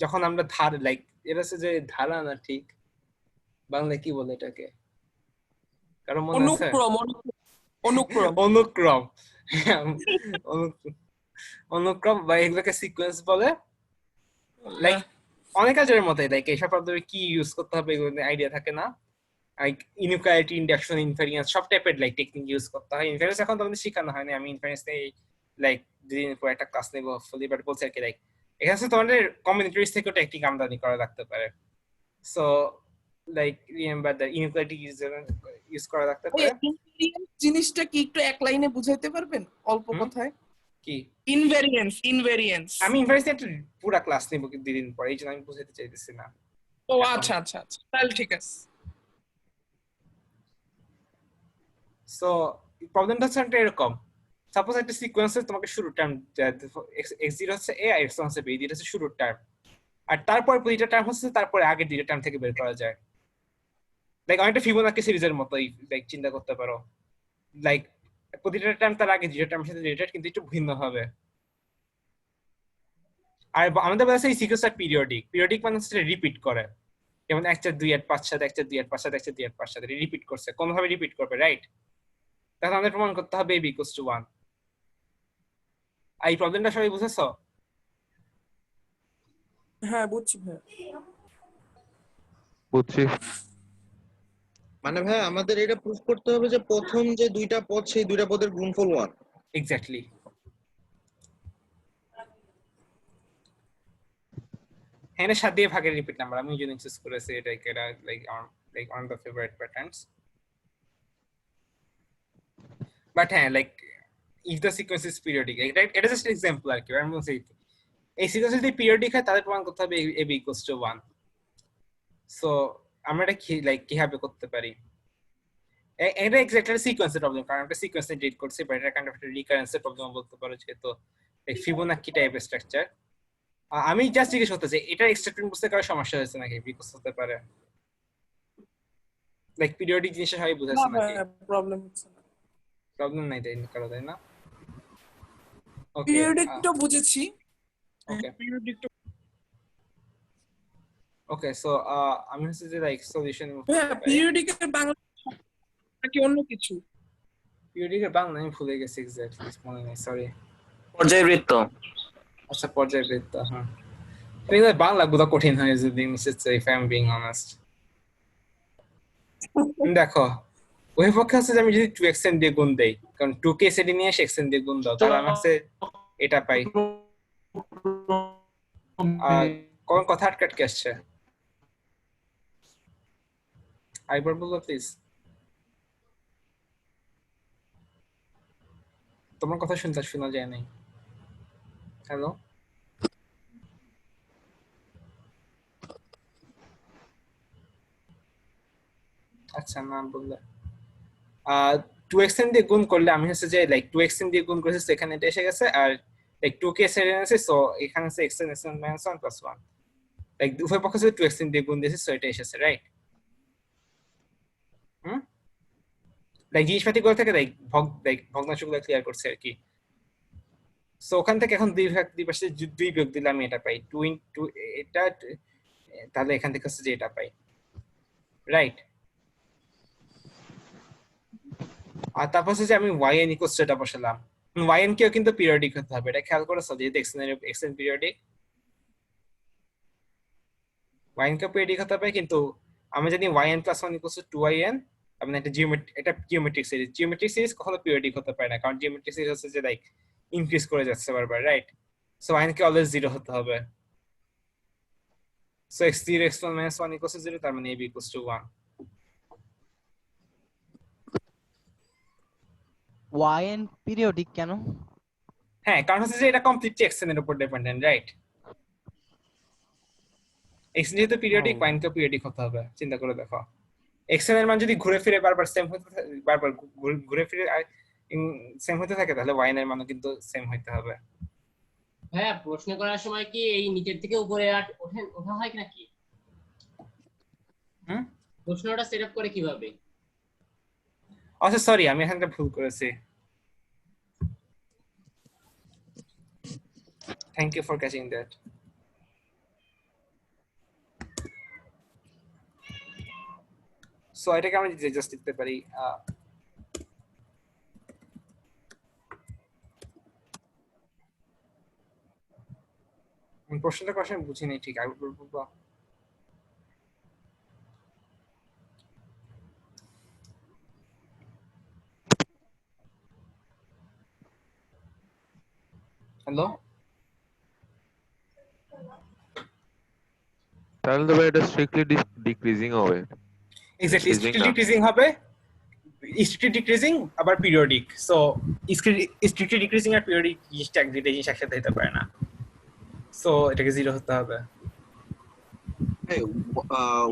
যখন আমরা লাইক এটা হচ্ছে যে ধারা না, ঠিক বাংলায় কি বলে এটাকে, কারণ মনে আছে? অনুক্রম বা এগুলোকে সিকোয়েন্স বলে। লাইক অনেক কাজের মতো লাইক এইসব প্রবলেমে কি ইউজ করতে হবে এগুলো আইডিয়া থাকে না, লাইক ইনইকুয়ালিটি, ইন্ডাকশন, ইনফারেন্স সব টাইপের লাইক টেকনিক ইউজ করতে হয়। ইনফারেন্স এখন তোমাদের শেখানো হয়নি, আমি ইনফারেন্স লাইক দুদিন পর একটা ক্লাস নেবো ফুলি, বাট বলছি আর কি লাইক এখানে তোমাদের কমিউনিটিস থেকে টেকনিক আমদানি করা লাগতে পারে। So like remember the inequality use করা লাগতে পারে। জিনিসটা কি একটু এক লাইনে বুঝাইতে পারবেন অল্প কথায়? কি ইনভেরিয়েন্স? আমি ইনভারিয়েন্স একটা পুরো ক্লাস নেব দুদিন পরে, এই জন্য আমি বুঝাতে চাইতেছি না। ও আচ্ছা তাহলে ঠিক আছে। সো প্রবলেমটা হচ্ছে এরকম, সাপোজ একটা সিকোয়েন্সে তোমাকে শুরু টার্ম x0 হচ্ছে a আর x1 হচ্ছে b, এটা হচ্ছে শুরুর টার্ম, আর তারপর প্রতিটা টার্ম হচ্ছে তারপরে আগের দুইটা টার্ম থেকে বের করা যায়। লাইক অনেকটা ফিবোনাকি সিরিজের মতোই লাইক চিন্তা করতে পারো, লাইক প্রতিটা টার্ম তার আগে দুইটা টার্মের সাথে রিলেটেড কিন্তু একটু ভিন্ন হবে। আর আমাদের কাছে এই সিকোয়েন্সটা পিরিয়ডিক মানে হচ্ছে রিপিট করে, যেমন 1 4 2 8 5 7 1 4 2 8 5 7 1 4 2 8 5 7 রিপিট করছে, কোনভাবে রিপিট করবে, রাইট? তাহলে আমাদের প্রমাণ করতে হবে a = 1। এই প্রবলেমটা সবাই বুঝেছো? হ্যাঁ বুঝছি ভাই, বুঝছি। মানে ভাই আমাদের এটা প্রুফ করতে হবে যে প্রথম যে দুইটা পদ সেই দুইটা পদের গুণফল 1। এক্স্যাক্টলি। হ্যাঁ, সাত দিয়ে ভাগের রিপিট নাম্বার আমি জন্য চুজ করেছি, এটা like one of the favourite patterns. But হ্যাঁ, like if the sequence is periodic, এটা জাস্ট এক্সাম্পল আর কি। আমি বলছি এই সিকোয়েন্স যদি পিরিয়ডিক হয় তাহলে প্রমাণ করতে হবে a = 1। সো আমরা এটা কিভাবে করতে পারি? এটা এক্স্যাক্টলি সিকোয়েন্সের প্রবলেম, কারণ একটা সিকোয়েন্সে ডিট করছে, বাট এটা কাইন্ড অফ একটা রিকারেন্সের প্রবলেম বলতে পারো, যেহেতু ফিবোনাকি টাইপের স্ট্রাকচার। আমি জাস্ট জিজ্ঞেস করতে চাই এটা এক্সট্রাক্টিং বুঝতে কারো সমস্যা হয়েছে নাকি, বিকজ হতে পারে লাইক পিরিয়ডিক জিনিসটা সবাই বুঝাচ্ছে নাকি? প্রবলেম হচ্ছে না, প্রবলেম নাই তাই কারো, তাই না? ওকে, পিরিয়ডিকটা বুঝেছি। ওকে ওকে। সো আমি হচ্ছে যে লাইক সলিউশন পিরিয়ডিকের বাংলা নাকি অন্য কিছু? পিরিয়ডিকের বাংলা আমি ভুলে গেছি এক্স্যাক্টলি, মনে নেই, সরি। পর্যায়বৃত্ত। আচ্ছা পর্যায়বৃত্ত, হ্যাঁ বাংলা গুলো কঠিন হয়ে যদি if I'm being honest দেখো ওই পক্ষে হচ্ছে যে আমি যদি 2xn দিয়ে গুণ দেই কারণ 2k সেটি নিয়ে xn দিয়ে গুণ দাও তাহলে আমি হচ্ছে এটা পাই কোন কথা আটকে আসছে আইবার বলো প্লিজ তোমার কথা শোনা যায় নাই হ্যালো আচ্ছা না বললে 2xn দিয়ে গুণ করলে আমি হচ্ছে যে লাইক 2xn দিয়ে গুণ করেছি সেখানে এটা এসে গেছে আর লাইক 2k সেট আছে সো এখানে আছে xn 1 plus 1 লাইক উভয় পক্ষে যদি 2xn দিয়ে গুণ দিয়েছি সো এটা এসেছে রাইট লাইক জিনিসপাতি করে থেকে লাইক ভগ্নাংশগুলো ক্লিয়ার করছে আর কি সো ওখান থেকে এখন দুই পাশে 2 বিয়োগ দিলে আমি এটা পাই 2 ইনটু এটা তাহলে এখান থেকে হচ্ছে যে এটা পাই রাইট আর তারপর হচ্ছে যে আমি yn ইকুয়ালস এটা বসালাম yn কেও কিন্তু পিরিয়ডিক হতে হবে এটা খেয়াল করেছো যেহেতু xn পিরিয়ডিক yn কেও পিরিয়ডিক হতে হবে কিন্তু আমি জানি yn + 1 ইকুয়ালস টু 2yn আমি এটা জিওমেট্রিক সিরিজ কখনো পিরিয়ডিক হতে পারে না কারণ জিওমেট্রিক সিরিজ হচ্ছে যে লাইক ইনক্রিজ করে যাচ্ছে বারবার রাইট সো yn কে অলওয়েজ 0 হতে হবে সো x0 x1 - 1 ইকুয়ালস 0 তার মানে ab equals to 1 yn periodic কেন হ্যাঁ কারণ হচ্ছে যে এটা কমপ্লিটলি xn এর উপর ডিপেন্ডেন্ট রাইট xn যেহেতু পিরিয়ডিক yn কে পিরিয়ডিক হতে হবে চিন্তা করে দেখো xn এর মান যদি ঘুরে ফিরে বারবার সেম হতে বারবার ঘুরে ফিরে সেম হতে থাকে তাহলে yn এর মানও কিন্তু সেম হতে হবে হ্যাঁ প্রশ্ন করার সময় কি এই নিচের থেকে উপরে ওঠা হয় নাকি প্রশ্নটা সেটআপ করে কিভাবে আচ্ছা সরি আমি এখানে ভুল করেছি thank you for catching that so এটাকে আমি জাস্ট লিখতে পারি প্রশ্নটা কথা বুঝিনি ঠিক আগে বলবো হ্যালো তাহলে তো এটা স্ট্রিক্টলি ডিক্রিজিং হবে এক্স্যাক্টলি স্ট্রিক্টলি ডিক্রিজিং হবে স্ট্রিক্টলি ডিক্রিজিং আবার পিরিয়ডিক সো স্ট্রিক্টলি ডিক্রিজিং আর পিরিয়ডিক জিনিসটা একদিকে জিনিস একসাথে হতে পারে না সো এটাকে 0 হতে হবে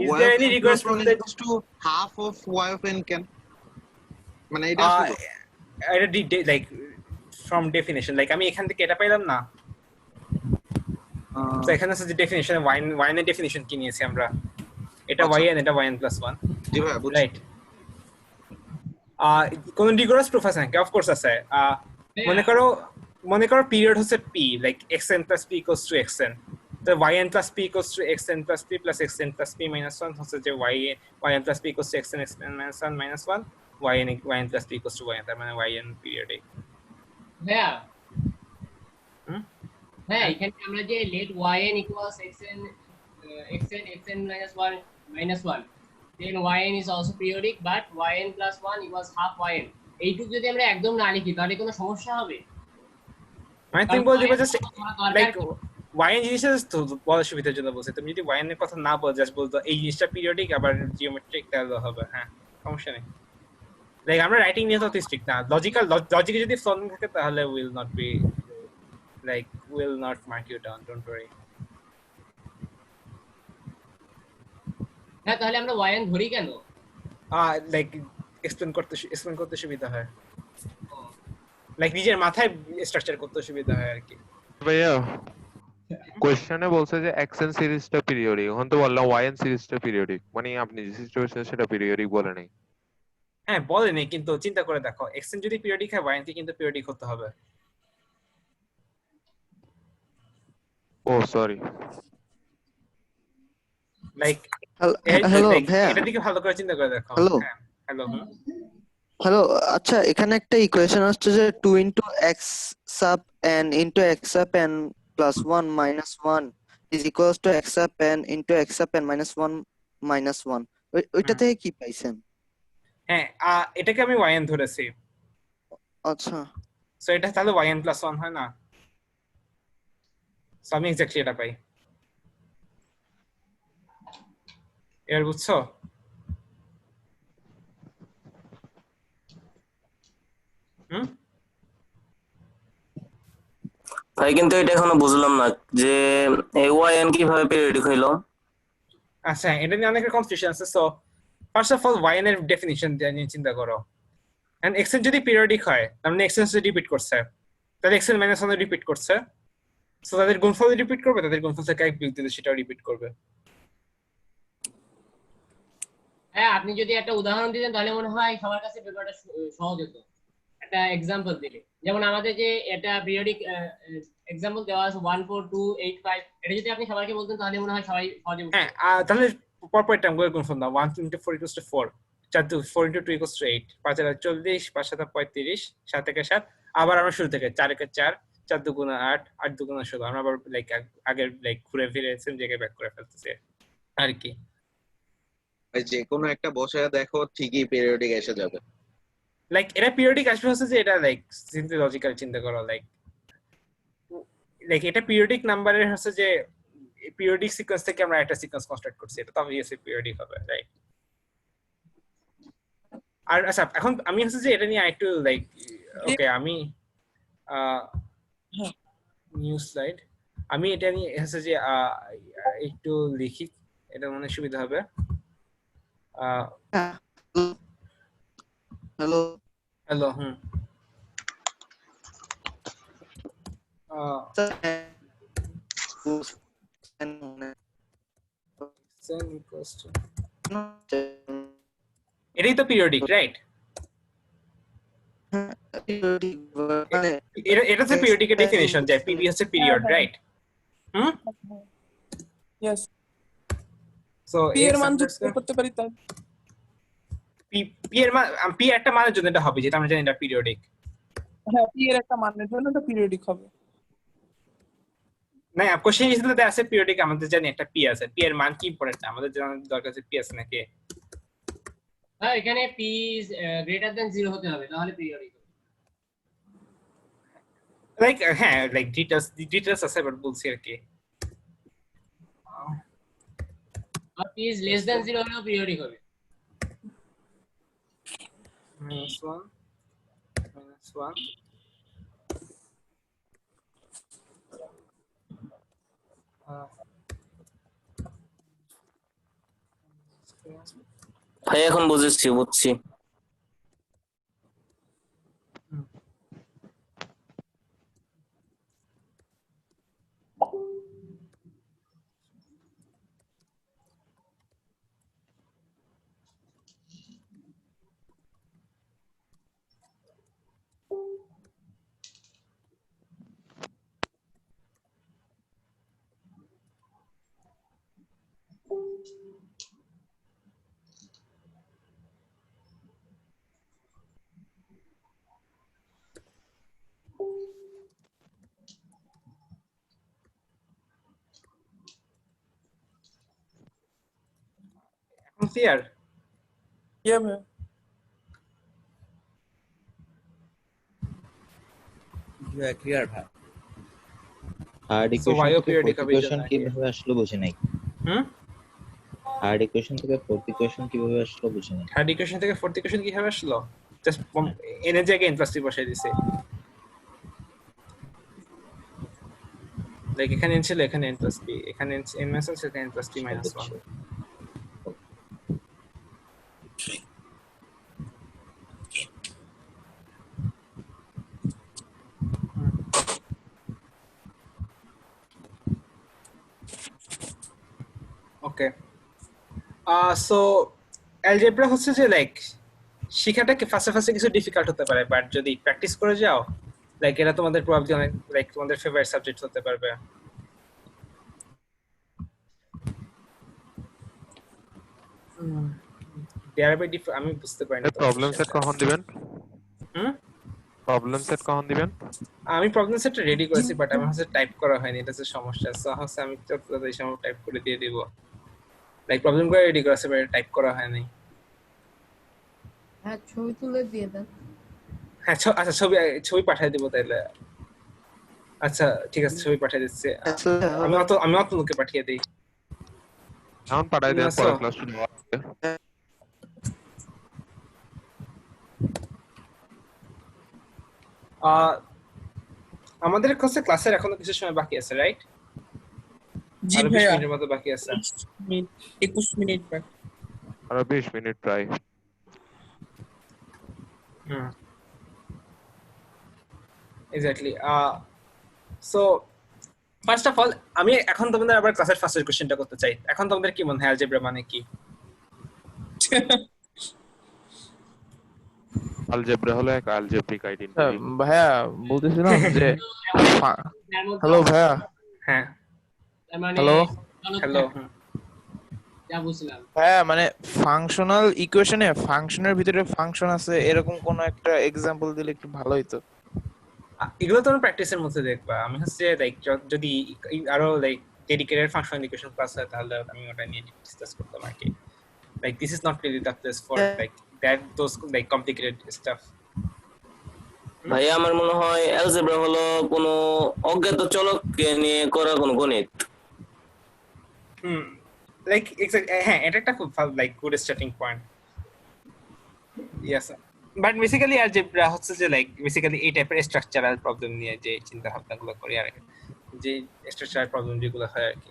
is there any regress from that to half of y of n can মানে এটা লাইক ফ্রম ডেফিনিশন লাইক আমি এখান থেকে এটা পাইলাম না তো এখানে আছে যে ডেফিনিশন y এর ডেফিনিশন কি নিয়েছি আমরা এটা yn এটা yn + 1 জি ভাই রাইট কোন রিগরাস প্রুফ আছে নাকি অফ কোর্স আছে মনে করো পিরিয়ড হচ্ছে p like xn + p = xn তো yn + p = xn + p + xn + p - 1 হচ্ছে যে yn + p = xn - 1 - 1 yn + p = y তার মানে yn পিরিয়ডিক হ্যাঁ হ্যাঁ এখানে আমরা যে let yn equals xn - 1 then yn is also periodic but yn + 1 equals half yn এইটুকু যদি আমরা একদম না লিখি তাহলে কোনো সমস্যা হবে মানে তুমি বলতে জাস্ট লাইক yn জিনিসটা তো বলার সুবিধার জন্য বলছি তুমি যদি yn এর কথা না বল জাস্ট বলতো এই জিনিসটা পিরিয়ডিক আবার জিওমেট্রিক তাহলে হবে হ্যাঁ সমস্যা নেই লাইক আমরা রাইটিং নিয়ে তো স্ট্রিক্ট না লজিকে যদি ফ্ল থাকে তাহলে will not mark you down don't worry হ্যাঁ তাহলে আমরা yn ধরি কেন লাইক এক্সপ্লেন করতে সুবিধা হয় লাইক নিজের মাথায় স্ট্রাকচার করতে সুবিধা হয় আর কি ভাইয়া কোশ্চেনে বলছে যে xn সিরিজটা পিরিয়ডিক এখন তো বললাম yn সিরিজটা পিরিয়ডিক মানে আপনি যে সিচুয়েশন সেটা পিরিয়ডিক বলে নাই হ্যাঁ বলেনি কিন্তু চিন্তা করে দেখো xn যদি পিরিয়ডিক হয় yn কে কিন্তু পিরিয়ডিক হতে হবে ও সরি লাইক হ্যালো ভাইয়া এটা দিকে ভালো করে চিন্তা করে দেখো হ্যাঁ হ্যালো হ্যালো আচ্ছা এখানে একটা ইকুয়েশন আসছে যে 2 * x sub n * x sub n + 1 - 1 is equals to x up n into x up n minus 1 minus 1 ওইটা থেকে কি পাইছেন? হ্যাঁ এটাকে আমি yn ধরেছি। আচ্ছা সো এটা তাহলে yn প্লাস 1 হয় না? সো আমি এক্স্যাক্টলি এটা পাই। এর বুঝছো? ভাই কিন্তু এটা এখনো বুঝলাম না যে yn কিভাবে পিরিয়ডিক হইলো। আচ্ছা এটা নিয়ে অনেক কনফিউশন আছে। So first of all yn এর ডেফিনিশন নিয়ে চিন্তা করো। এন্ড x এর যদি পিরিয়ডিক হয় তার মানে x এর যদি রিপিট করছে তাহলে x এর মাইনাস 1 রিপিট করছে। সো তাদের গুণফল রিপিট করবে, তাদের গুণফল থেকে এক বিয়োগ দিলে সেটাও রিপিট করবে। হ্যাঁ আপনি যদি একটা উদাহরণ দিতেন তাহলে মনে হয় সবার কাছে ব্যাপারটা সহজ হতো। একটা एग्जांपल দিলে, যেমন আমাদের যে এটা পিরিয়ডিক एग्जांपल দেওয়া আছে 14285, এটা যদি আপনি সবাইকে বলতেন তাহলে মনে হয় সবাই সহজে বুঝতে পারবে। হ্যাঁ তাহলে পরপর টার্মগুলো গুণফল দাও। 1 into 4 equals to 4, 4 into 2 equals to 8, 5 আর 40, 5 7 35, 7 থেকে 7। আবার আমরা শুরু থেকে 4 একে 4, 4 দুগুণে 8, 8 দুগুণে 16। আমরা আবার লাইক আগের লাইক ঘুরে ফিরে সেম জায়গায় ব্যাক করে ফেলতেছি আর কি। যে কোনো একটা বসায় দেখো ঠিকই পিরিয়ডিক এসে যাবে। লাইক এটা পিরিয়ডিক আসবে হচ্ছে যে এটা লাইক সিম্পলি লজিক্যাল চিন্তা করো। লাইক এটা পিরিয়ডিক নাম্বারের হচ্ছে যে পিরিয়ডিক সিকোয়েন্স থেকে আমরা একটা সিকোয়েন্স কনস্ট্রাক্ট করছি, এটা তো অবভিয়াসলি পিরিয়ডিক হবে, রাইট? আর আচ্ছা এখন আমি হচ্ছে যে এটা নিয়ে একটু লাইক ওকে আমি নিউ স্লাইড আমি এটা নিয়ে হচ্ছে যে একটু লিখি, এটা মনে সুবিধা হবে। হ্যালো হ্যালো এটাই তো পিরিয়ডিক, রাইট? এটা হচ্ছে পিরিয়ডিকের ডেফিনিশন যে পিবি হচ্ছে period, right? Yes so P এর মান যুক্ত করতে পারি তাই পি এর মান পি একটা মানের জন্য এটা হবে, যেটা আমরা জানি এটা পিরিয়ডিক। হ্যাঁ পি এর একটা মানের জন্য এটা পিরিয়ডিক হবে। না কোশ্চেন হিসেবে আছে পিরিয়ডিক, আমাদের জানি একটা পি আছে। পি এর মান কি ইম্পর্টেন্ট, আমাদের জানার দরকার আছে পি আছে নাকি। হ্যাঁ এখানে পি ইজ গ্রেটার দ্যান 0 হতে হবে তাহলে পিরিয়ডিক হবে। লাইক হ্যাঁ লাইক ডিটেইলস আছে বাট বলছি আর কি। আর পি ইজ লেস দ্যান 0 হলেও পিরিয়ডিক হবে। -1 ভাই এখন বুঝছি। এখন ক্লিয়ার? ইয়া ভাই ক্লিয়ার ভাই। হার্ড ইকুয়েশন থেকে ফোর্থ ইকুয়েশন কিভাবে আসলো বুঝি নাই। হার্ড ইকুয়েশন থেকে ফোর্থ ইকুয়েশন কিভাবে আসলো বুঝি নাই। হার্ড ইকুয়েশন থেকে ফোর্থ ইকুয়েশন কিভাবে আসলো? জাস্ট n এর জায়গায় n + 3 বসাই দিয়েছে। লাইক এখানে n ছিল, এখানে n + 3, এখানে n - 1 সেখানে n + 3 - 1। ওকে সো অ্যালজেব্রা হচ্ছে যে লাইক শিখাটা ফার্স্টে কিছু ডিফিকাল্ট হতে পারে, বাট যদি প্র্যাকটিস করে যাও লাইক এটা তোমাদের প্রবাবলি অনেক লাইক তোমাদের ফেভারিট সাবজেক্ট হতে পারবে। আমি বুঝতে পারি না প্রবলেম সেট কখন দিবেন? প্রবলেম সেট কখন দিবেন? আমি প্রবলেম সেটটা রেডি করেছি বাট আমার কাছে টাইপ করা হয়নি, এটা হচ্ছে সমস্যা। সো হচ্ছে আমি এই সময় টাইপ করে দিয়ে দিব, লাইক প্রবলেম করে রেডি করেছে বাট টাইপ করা হয়নি। হ্যাঁ ছবি তুলে দিয়ে দেন। হ্যাঁ আচ্ছা ছবি পাঠিয়ে দিব তাইলে। আচ্ছা ঠিক আছে ছবি পাঠিয়ে দিচ্ছি। আমি অতনুকে পাঠিয়ে দেই। এখন পাঠিয়ে দেন পরে ক্লাস শুরু হবে। আমাদের কাছে ক্লাসের এখনো কিছু সময় বাকি আছে, রাইট? জি ভাইয়া, 20 মিনিটের মতো বাকি আছে। 21 মিনিট বাকি। আরো 20 মিনিট প্রায়। Exactly. So first of all আমি এখন তোমাদের আবার ক্লাসের ফার্স্ট কোশ্চেনটা করতে চাই। এখন তোমাদের কি মনে হয় অ্যালজেব্রা মানে কি? অ্যালজেব্রা হলো এক অ্যালজেব্রিক আইডেন্টিটি। ভাইয়া বলতেছিলাম যে হ্যালো ভাইয়া। হ্যাঁ হ্যালো হ্যালো যা বুঝলাম ভাইয়া, মানে ফাংশনাল ইকুয়েশনে ফাংশনের ভিতরে ফাংশন আছে এরকম কোন একটা এক্সাম্পল দিলে একটু ভালো হতো। এগুলো তোমরা প্র্যাকটিসের মধ্যে দেখবা। আমি হচ্ছে লাইক যদি আরো like dedicated functional equation class হয় তাহলে আমি ওটা নিয়ে ডিসকাস করতাম আর কি। Like this is not really the place for like that those like complicated staff. ভাইয়া আমার মনে হয় অ্যালজেব্রা হলো কোনো অজ্ঞাত চলককে নিয়ে করা কোনো গণিত। লাইক হ্যাঁ এটা একটা খুব ভালো like good starting point. Yes but basically algebra হচ্ছে যে লাইক বেসিক্যালি এই টাইপের স্ট্রাকচারাল প্রবলেম নিয়ে যে চিন্তা ভাবনাগুলো করি আর যে স্ট্রাকচারাল প্রবলেম যেগুলো হয় আর কি।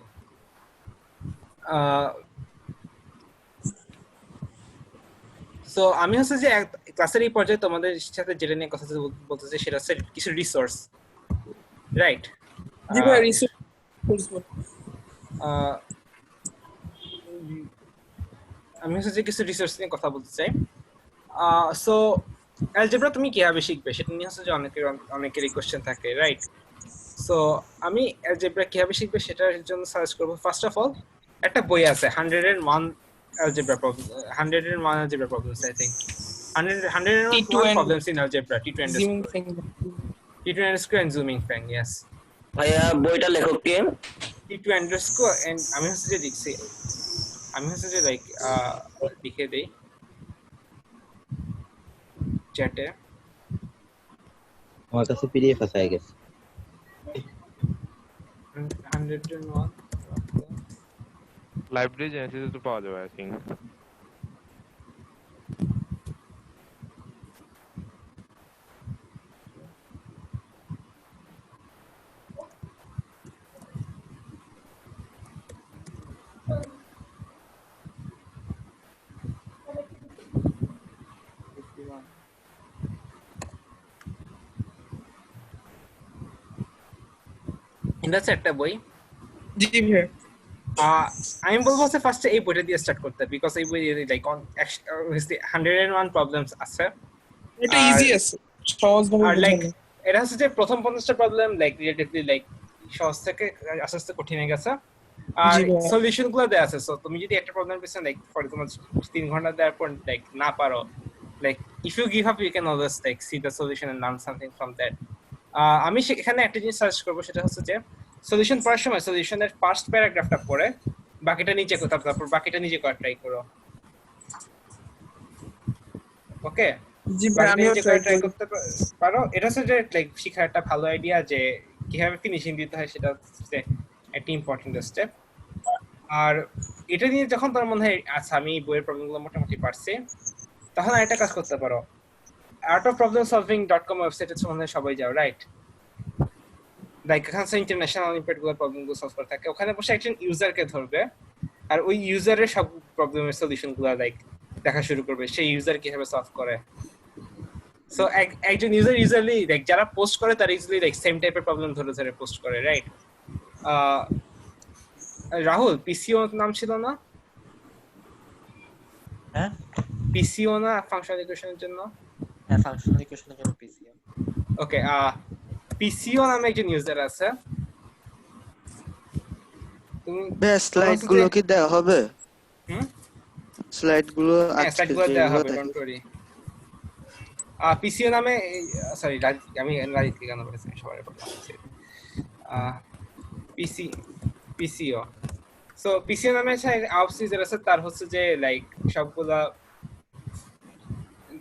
সো আমি হচ্ছে যে ক্লাসের এই পর্যায়ে তোমাদের সাথে যেটা নিয়ে কথা বলতেছি সেটা হচ্ছে কিছু রিসোর্স, রাইট? জি ভাই রিসোর্স আমি হচ্ছে যে কিছু রিসোর্স নিয়ে কথা বলতে চাই। সো অ্যালজেব্রা তুমি কিভাবে শিখবে সেটা নিয়ে হচ্ছে যে অনেকেরই কোশ্চেন থাকে, রাইট? সো আমি অ্যালজেব্রা কিভাবে শিখবে সেটার জন্য সার্চ করব। ফার্স্ট অফ অল একটা বই আছে 101 algebra problems, 101 algebra problems I think. 101 problems in algebra, T2 underscore and zooming fang, yes. ভাইয়া বইটা লেখক কে? T2 underscore and আমি হচ্ছে যে লিখছি, আমি হচ্ছে যে লাইক লিখে দেই চ্যাটে। আমার কাছে পিডিএফ আছে আই গেস। 101 লাইব্রেরি জেনেসিসে তো পাওয়া যাবে আই থিংক। এটা হচ্ছে একটা বই। জি ভাই আমি বলবো হচ্ছে ফার্স্টে এই বইটা দিয়ে স্টার্ট করতে, বিকজ এই বই লাইক 101 প্রবলেমস আছে। এটা ইজি আছে, সহজ ভাবে আর লাইক এটা হচ্ছে যে প্রথম 50টা প্রবলেম লাইক রিলেটিভলি লাইক সহজ থেকে আস্তে আস্তে কঠিন হয়ে গেছে। আর সলিউশন গুলো দেয়া আছে। সো তুমি যদি একটা প্রবলেম পিছনে লাইক ফর তোমার 3 ঘন্টা দেওয়ার পর লাইক না পারো, like if you give up you can always like see the solution and learn something from that. আমি এখানে একটা জিনিস সার্চ করবো, সেটা হচ্ছে যে সলিউশন পড়ার সময় সলিউশনের ফার্স্ট প্যারাগ্রাফটা পড়ে বাকিটা নিচে কোথাও, তারপর বাকিটা নিজে করা ট্রাই করো। ওকে জি ভাই আমিও ট্রাই করতে পারো। এটা হচ্ছে যে লাইক শিখার একটা ভালো আইডিয়া যে কিভাবে ফিনিশিং দিতে হয়, সেটা হচ্ছে একটা ইম্পর্টেন্ট স্টেপ। আর এটা নিয়ে যখন তোমার মনে হয় আচ্ছা আমি বইয়ের প্রবলেমগুলো মোটামুটি পারছি, তখন একটা কাজ করতে পারো, artofproblemsolving.com ওয়েবসাইটে সম্বন্ধে সবাই যাও, রাইট? লাইক এখানে ইন্টারন্যাশনাল অলিম্পিয়াড গুলোর প্রবলেমগুলো সলভ করে থাকে। ওখানে বসে একজন ইউজারকে ধরবে আর ওই ইউজারের সব প্রবলেমের সলিউশনগুলো লাইক দেখা শুরু করবে, সেই ইউজার কিভাবে সলভ করে। সো একজন ইউজারলি লাইক যারা পোস্ট করে তারা ইজিলি লাইক সেম টাইপের প্রবলেম ধরে ধরে পোস্ট করে, রাইট? রাহুল পিসিও নাম ছিল না? হ্যাঁ পিসিও না ফাংশনাল ইকুয়েশনের জন্য? হ্যাঁ ফাংশনাল ইকুয়েশনের জন্য পিসিও। ওকে পিসিও নামে একজন ইউজার আছে। তুমি স্লাইড গুলো কি দেওয়া হবে? স্লাইড গুলো স্লাইড গুলো দেওয়া হবে, ডোন্ট ওয়ারি। পিসিও নামে, সরি আমি রাজিতকে কেন বলেছি, সবার পিসিও। সো পিসিও নামে আউটসিজ আছে, তার হচ্ছে যে লাইক সবগুলা,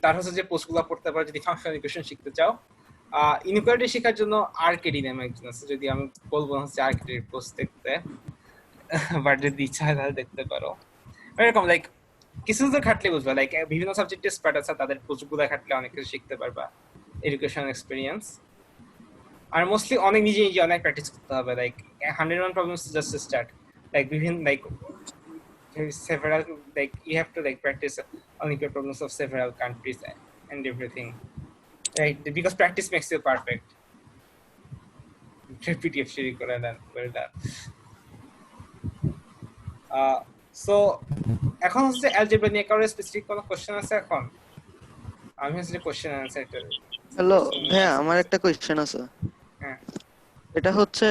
তার হচ্ছে যে পোস্টগুলো পড়তে পারো যদি ফাংশনাল ইকুয়েশন শিখতে চাও। ইনইকুয়ালিটি শেখার জন্য আরকেডি নামে একজন আছে, যদি আমি বলবো হচ্ছে আরকেডির পোস্ট দেখতে, বাট যদি ইচ্ছা হয় তাহলে দেখতে পারো। এরকম লাইক কিছু তো খাটলে বুঝবা, লাইক বিভিন্ন সাবজেক্টে এক্সপার্ট আছে, তাদের পোস্টগুলো খাটলে অনেক কিছু শিখতে পারবা, এডুকেশন এক্সপেরিয়েন্স। আর মোস্টলি অনেক নিজে নিজে অনেক প্র্যাকটিস করতে হবে, like 101 problems just to start, like বিভিন্ন like several, like you have to like practice unequal problems of several countries and everything, right? Because practice makes you perfect. PDF share করে দেন, well done. So এখন হচ্ছে algebra নিয়ে কারো specific কোনো question আছে? এখন আমি হচ্ছে কোশ্চেন অ্যানসার করি। হ্যালো ভাইয়া, আমার একটা কোশ্চেন আছে। হ্যাঁ, এটা হচ্ছে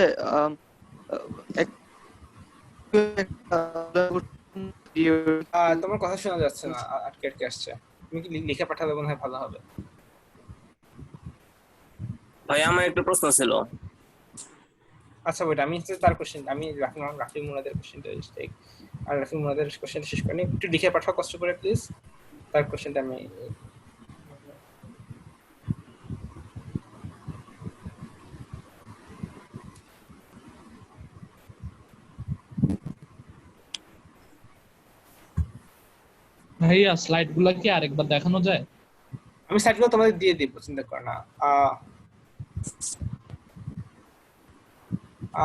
তোমার কথা শোনা যাচ্ছে না, আটকে আটকে আসছে। তুমি কি লিখে পাঠালে মনে হয় ভালো হবে। ভাই আমার একটা প্রশ্ন ছিল। আচ্ছা ওইটা আমি হচ্ছে তার কোশ্চেন, আমি রাফি মুরাদের কোশ্চেনটা টেক, আর রাফি মুরাদের কোশ্চেনটা শেষ করে একটু লিখে পাঠাও কষ্ট করে প্লিজ, তার কোশ্চেনটা আমি ভাইয়া স্লাইডগুলো কি আরেকবার দেখানো যায়? আমি স্লাইডগুলো তোমাদের দিয়ে দিব, চিন্তা করো না।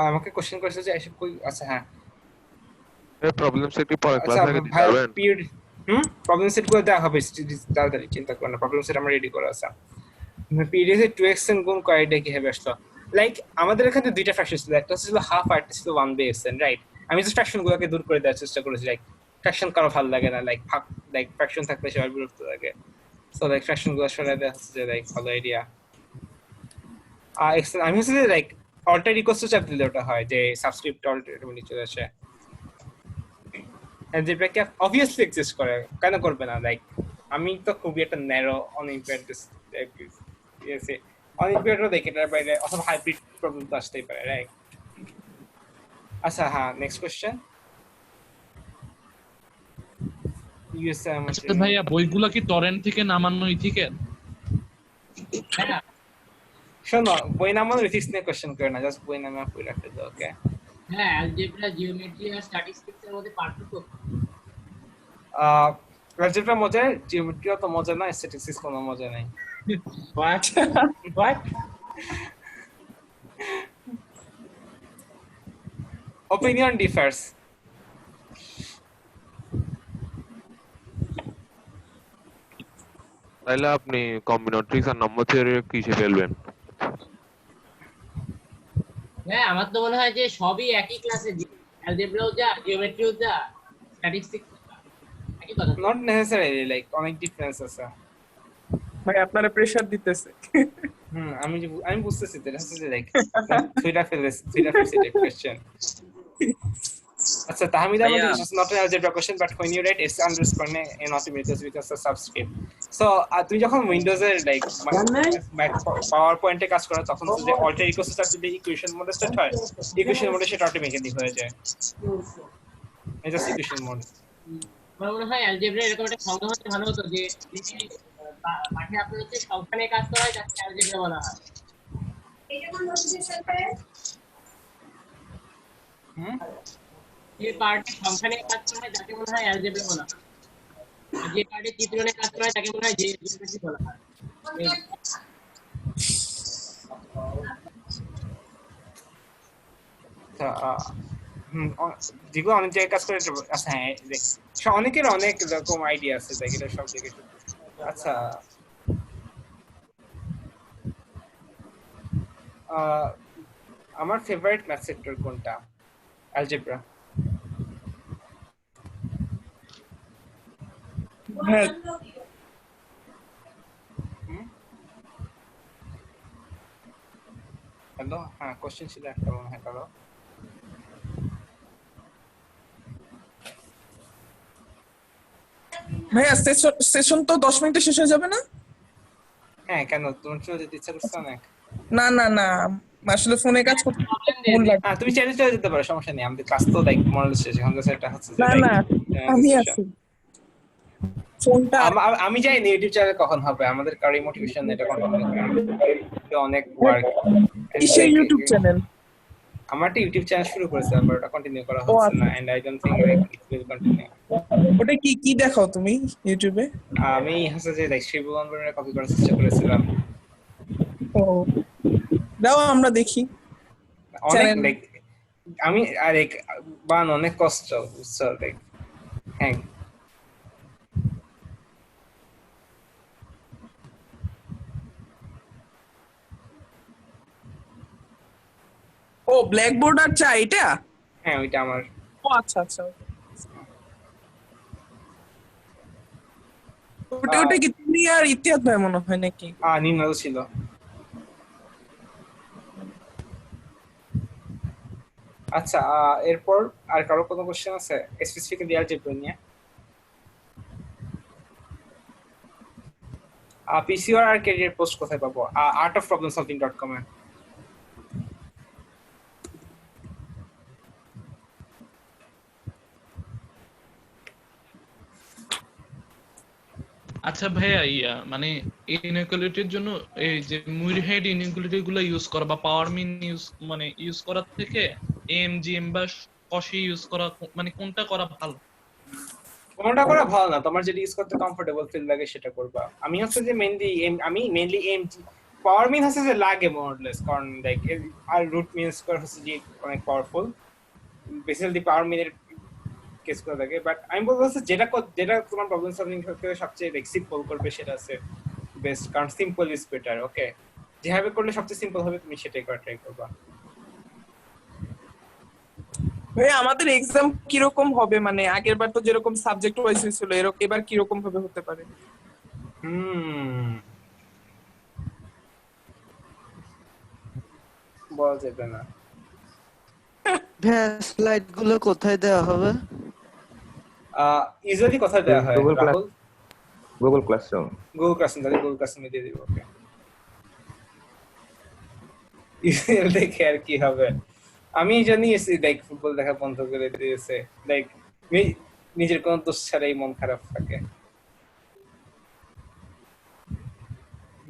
আমাকে কোশ্চেন করেছে যে এসব কই, আচ্ছা হ্যাঁ প্রবলেম সেট কি পরে ক্লাসে আগে দিতে পারবেন? প্রবলেম সেট গুলো দেওয়া হবে তাড়াতাড়ি, চিন্তা করো না, প্রবলেম সেট আমরা রেডি করা আছে। পিডিএফ এ 2x গুণ কয়টা কিভাবে আসলো, লাইক আমাদের এখানে দুইটা ফ্র্যাকশন ছিল, একটা ছিল হাফ আর একটা ছিল 1/xn, রাইট? আমি জাস্ট ফ্র্যাকশন গুলোকে দূর করে দেওয়ার চেষ্টা করেছি, লাইক ফ্র্যাকশন কারো ভালো লাগে না, লাইক লাইক ফ্র্যাকশন থাকলে সবার বিরক্ত লাগে, সো লাইক ফ্র্যাকশন গুলো সরাই দেওয়া হচ্ছে যে লাইক ভালো আইডিয়া। আমি হচ্ছে যে লাইক অল্টার ইকুয়ালস টু চাপ দিলে ওটা হয় যে সাবস্ক্রিপ্ট অল্টার নিচে আসে, অ্যালজেব্রা কি অবভিয়াসলি এক্সিস্ট করে, কেন করবে না? লাইক আমি তো খুবই একটা ন্যারো অনইকুয়াল অনইকুয়াল দেখি, এটার বাইরে অথবা হাইব্রিড প্রবলেম তো আসতেই পারে, রাইট? আচ্ছা হ্যাঁ, নেক্সট কোশ্চেন। আচ্ছা ভাইয়া বইগুলো কি টরেন্ট থেকে নামানো ইথিকের? শোনো, বই নামানো ইথিক্স নিয়ে কোশ্চেন করে না, জাস্ট বই নামা পড়ে রাখতে দাও, ওকে? হ্যাঁ, অ্যালজেব্রা, জিওমেট্রি আর স্ট্যাটিস্টিক্স এর মধ্যে পার্থক্য। অ্যালজেব্রা মজা, জিওমেট্রিও তো মজা না, স্ট্যাটিস্টিক্স কোনো মজা নাই। What what? Opinion differs. তাহলে আপনি কম্বিনেটরিক্স আর নাম্বার থিওরি কিসে ফেলবেন? হ্যাঁ, আমার তো মনে হয় যে সবই একই ক্লাসে, অ্যালজেব্রাও যা, জিওমেট্রিও যা, স্ট্যাটিস্টিক্স একই কথা। নট নেসেসারিলি, লাইক অনেক ডিফারেন্স আছে। ভাই আপনারা প্রেসার দিতেছে। আমি বুঝতেছি, এটা হচ্ছে লাইক থ্রিটা ফেলে কোশ্চেন। আচ্ছা তাহমিদা, আমাদের this is not an algebra question, but when you write s underscore in automatically becomes a subscript. So তুমি যখন উইন্ডোজ এর লাইক পাওয়ার পয়েন্টে কাজ করো, তখন যে অল্টার ইকুয়ালস টু যদি ইকুয়েশন মোডে স্টার্ট হয়, ইকুয়েশন মোডে সেটা অটোমেটিক্যালি হয়ে যায়, এটা ইকুয়েশন মোড। আমার মনে হয় অ্যালজেব্রা এরকম একটা সংজ্ঞা হতে ভালো হতো যে পাঠে আপনার হচ্ছে সংখ্যা নিয়ে কাজ করা হয়, যাকে অ্যালজেব্রা বলা হয়। এটা কোন নোটিফিকেশন করে? যে পার্টে সংখ্যা নিয়ে কাজ করা হয় যাকে মনে হয় অ্যালজেব্রা বলা হয়, আর যে পার্টে চিত্র নিয়ে কাজ করা হয় তাকে মনে হয় জিওমেট্রি বলা হয়। যেগুলো অনেক জায়গায় কাজ করে, আচ্ছা হ্যাঁ, অনেকের অনেক রকম আইডিয়া আছে, তাই এটা সব জায়গায়। আচ্ছা আমার ফেভারিট ম্যাথ সেক্টর কোনটা? অ্যালজেব্রা। হ্যালো, হ্যাঁ কোশ্চেন ছিল একটা মনে হয় কারো। ভাইয়া সেশন তো 10 মিনিটে শেষ হয়ে যাবে না? হ্যাঁ কেন তোমার চলে যেতে ইচ্ছা করছে অনেক? না না না, আসলে ফোনে কাজ করতে মন লাগে। হ্যাঁ তুমি চ্যানেল চলে যেতে পারো, সমস্যা নেই। আমাদের ক্লাস তো লাইক মরাল শেষ, এখন জাস্ট এটা হচ্ছে যে না লাইক না, আমি আছি ফোনটা। আমি জানি না ইউটিউব চ্যানেল কখন হবে, আমাদের কারি মোটিভেশন এটা কন্টিনিউ করা অনেক ওয়ার্ক। কিসের ইউটিউব চ্যানেল? আমার একটা ইউটিউব চ্যানেল শুরু করেছে, আমার ওটা কন্টিনিউ করা হচ্ছে না, and I don't think it will continue. ওটা কি কি দেখাও তুমি ইউটিউবে? আমি হচ্ছে যে লাইক শ্রীভুবন বর্মনের কপি করার চেষ্টা করেছিলাম। ও দাও আমরা দেখি। অনেক লাইক আমি আরে বান অনেক কষ্ট বুঝছো লাইক। হ্যাঁ ও ব্ল্যাকবোর্ড আর চা এটা? হ্যাঁ ওইটা আমার। ও আচ্ছা আচ্ছা, ওটা কি তুমি আর ইতিহাস ভাই মনে হয় নাকি? নির্মল ছিল। আচ্ছা এরপর আর কারো কোনো কোশ্চেন আছে স্পেসিফিক্যালি অ্যালজেব্রা নিয়ে? পিসিআর আর ক্যারিয়ার পোস্ট কোথায় পাবো? artofproblemsolving.com এ। আচ্ছা ভাইয়া মানে ইনইকুয়ালিটির জন্য এই যে মুর হেড ইনইকুয়ালিটি গুলো ইউজ করা বা পাওয়ার মিন ইউজ করার থেকে এমজিএম বা কশি ইউজ করা মানে কোনটা করা ভালো? কোনটা করা ভালো না, তোমার যেটা ইউজ করতে কমফোর্টেবল ফিল লাগে সেটা করবা। আমি হচ্ছে যে মেইনলি এমজি পাওয়ার মিন হচ্ছে যে লাগে মোরলেস, কারণ লাইক আর রুট মিন স্কোয়ার হচ্ছে যে অনেক পাওয়ারফুল, বেসিক্যালি পাওয়ার মিনের কেস করে লাগে। বাট আমি বলবো হচ্ছে যেটা তোমার প্রবলেম সলভিং করতে সবচেয়ে লাইক সিম্পল করবে সেটা আছে বেস্ট, কারণ সিম্পল ইজ বেটার। ওকে, যেভাবে করলে সবচেয়ে সিম্পল হবে তুমি সেটাই করা ট্রাই করবা। ভাই আমাদের এক্সাম কি রকম হবে, মানে আগের বার তো যেরকম সাবজেক্ট ওয়াইজ ছিল এবার কি রকম ভাবে হতে পারে? বলা যাবে না। স্লাইড গুলো কোথায় দেওয়া হবে? ইউজুয়ালি কোথায় দেওয়া হয়? Google classroom. গুগল ক্লাসরুম, তাহলে গুগল ক্লাসরুমে দিয়ে দিব। ওকে, ইউজুয়ালি দেখে আর কি হবে। আমি জানি লাইক ফুটবল দেখা বন্ধ করে দিয়েছে, লাইক নিজের কোনো দোষ ছাড়াই মন খারাপ থাকে,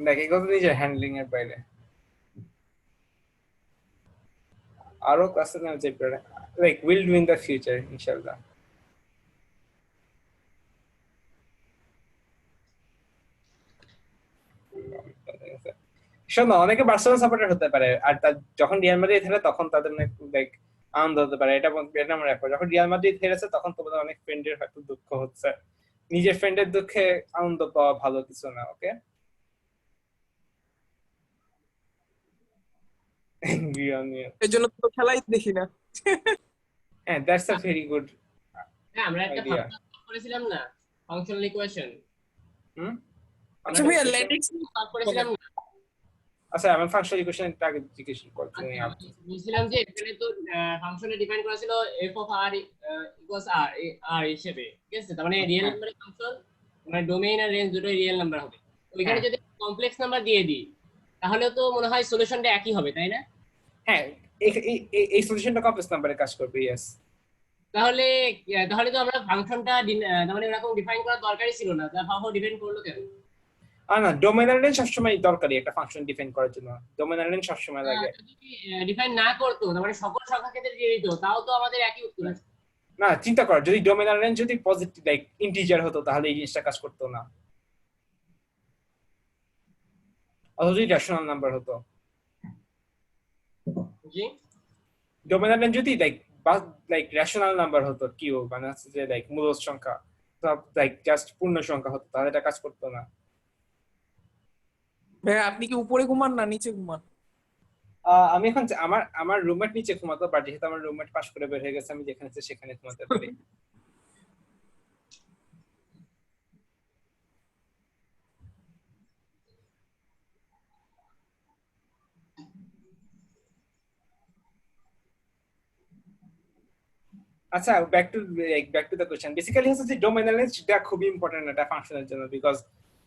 লাইক এগুলো নিজের হ্যান্ডলিং এর বাইরে। আরো ক্লাসে না যে like will do in the future ইনশাআল্লাহ। শোনো, অনেকে বার্সেলোনা সাপোর্টার হতে পারে, আর যখন রিয়াল মাদ্রিদ হেরে তখন তাদের লাইক আনন্দ হতে পারে, এটা আমার একবার। যখন রিয়াল মাদ্রিদ হেরেছে তখন তোমাদের অনেক ফ্রেন্ডের হয়তো দুঃখ হচ্ছে, নিজের ফ্রেন্ডের দুঃখে আনন্দ পাওয়া ভালো কিছু না। ওকে, এই জন্য তো খেলাই দেখি না। হ্যাঁ, দ্যাটস আ ভেরি গুড। হ্যাঁ, আমরা একটা ফাংশন করেছিলাম না, ফাংশনাল ইকুয়েশন। আচ্ছা ভাই ল্যাটিক্স করেছিলাম না? আচ্ছা, আমি ফাংশনাল ইকুয়েশনটা আগে জিজ্ঞেস করতে নিয়ে বলছিলাম যে এখানে তো ফাংশনে ডিফাইন করা ছিল f of r equals r হিসেবে, ঠিক আছে? তার মানে রিয়েল নাম্বারের ফাংশন, মানে ডোমেইন আর রেঞ্জ দুটোই রিয়েল নাম্বার হবে। ওইখানে যদি কমপ্লেক্স নাম্বার দিয়ে দিই তাহলে তো মনে হয় সলিউশনটা একই হবে, তাই না? হ্যাঁ, এই সলিউশনটা কমপ্লেক্স নাম্বারে কাজ করবে। ইয়েস, তাহলে তো আমরা ফাংশনটা মানে এরকম ডিফাইন করার দরকারই ছিল না, তা হাউ ডিফাইন করলো কেন? না, ডোমেইন আর রেঞ্জ সবসময় দরকারি একটা ফাংশন ডিফাইন করার জন্য, ডোমেইন আর রেঞ্জ সবসময় লাগে। যদি ডিফাইন না করতো, তার মানে সকল সংখ্যা ক্ষেত্রে দিয়ে দিত, তাও তো আমাদের একই উত্তর আসে। না, চিন্তা কর, যদি ডোমেইন আর রেঞ্জ যদি পজিটিভ লাইক ইন্টিজার হতো তাহলে এই জিনিসটা কাজ করতো না, অথবা যদি রেশনাল নাম্বার হতো। জি, ডোমেইন আর রেঞ্জ যদি লাইক রেশনাল নাম্বার হতো, কিউ মানে হচ্ছে যে লাইক মূলদ সংখ্যা, সব লাইক জাস্ট পূর্ণ সংখ্যা হতো, তাহলে এটা কাজ করতো না। ভাই আপনি কি উপরে ঘুমান না নিচে ঘুমান? আমি এখন আমার রুমমেট নিচে ঘুমাতো, বাট যেহেতু আমার রুমমেট পাস করে বের হয়ে গেছে, আমি যেখানে ইচ্ছে সেখানে ঘুমাতে পারি। আচ্ছা, back to the question. Basically হচ্ছে যে ডোমেইন আর রেঞ্জটা খুবই ইম্পর্টেন্ট একটা ফাংশনের জন্য, বিকজ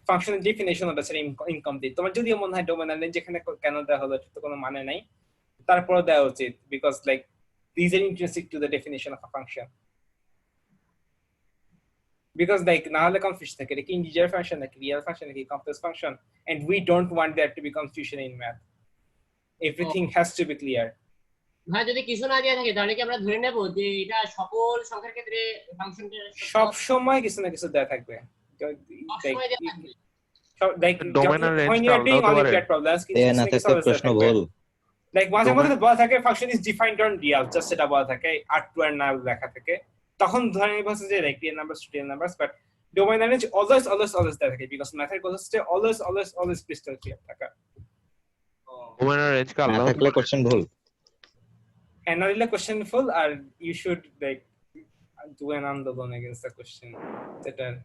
ফাংশনের ডেফিনেশন ওটা ছিল ইনকমপ্লিট। তোমার যদিও মনে হয় ডোমেন রেঞ্জ যেখানে কেন দেওয়া হলো এটা তো কোনো মানে নাই, তারপর দেওয়া উচিত, because like this are intrinsic to the definition of a function. Because like না হলে কনফিউশন থাকে, এটা কি ইন্টিজার ফাংশন নাকি রিয়েল ফাংশন নাকি complex function, and we don't want that to be confusion in math. Everything has to be clear. ভাই যদি কিছু না দেওয়া থাকে তাহলে কি আমরা ধরে নেব যে এটা সকল সংখ্যার ক্ষেত্রে ফাংশনটা সব সময় কিছু না কিছু দেওয়া থাকবে? ডোমেন আর রেঞ্জ টা আলাদা হতে পারে। না থাকতে প্রশ্ন ভুল। লাইক মাঝে মাঝে বলা থাকে function is defined on Real, just সেটা বলা থাকে R2 এর নাম লেখা থাকে, তখন ধরে নিব যে like real numbers, but domain আর রেঞ্জ অলওয়েজ দেওয়া থাকে, বিকজ ম্যাথের গোল হচ্ছে অলওয়েজ ক্রিস্টাল ক্লিয়ার থাকা। ডোমেন আর রেঞ্জ কা আলাদা থাকলে কোশ্চেন ভুল। And not really question full, or you should like do an andolon against the question that are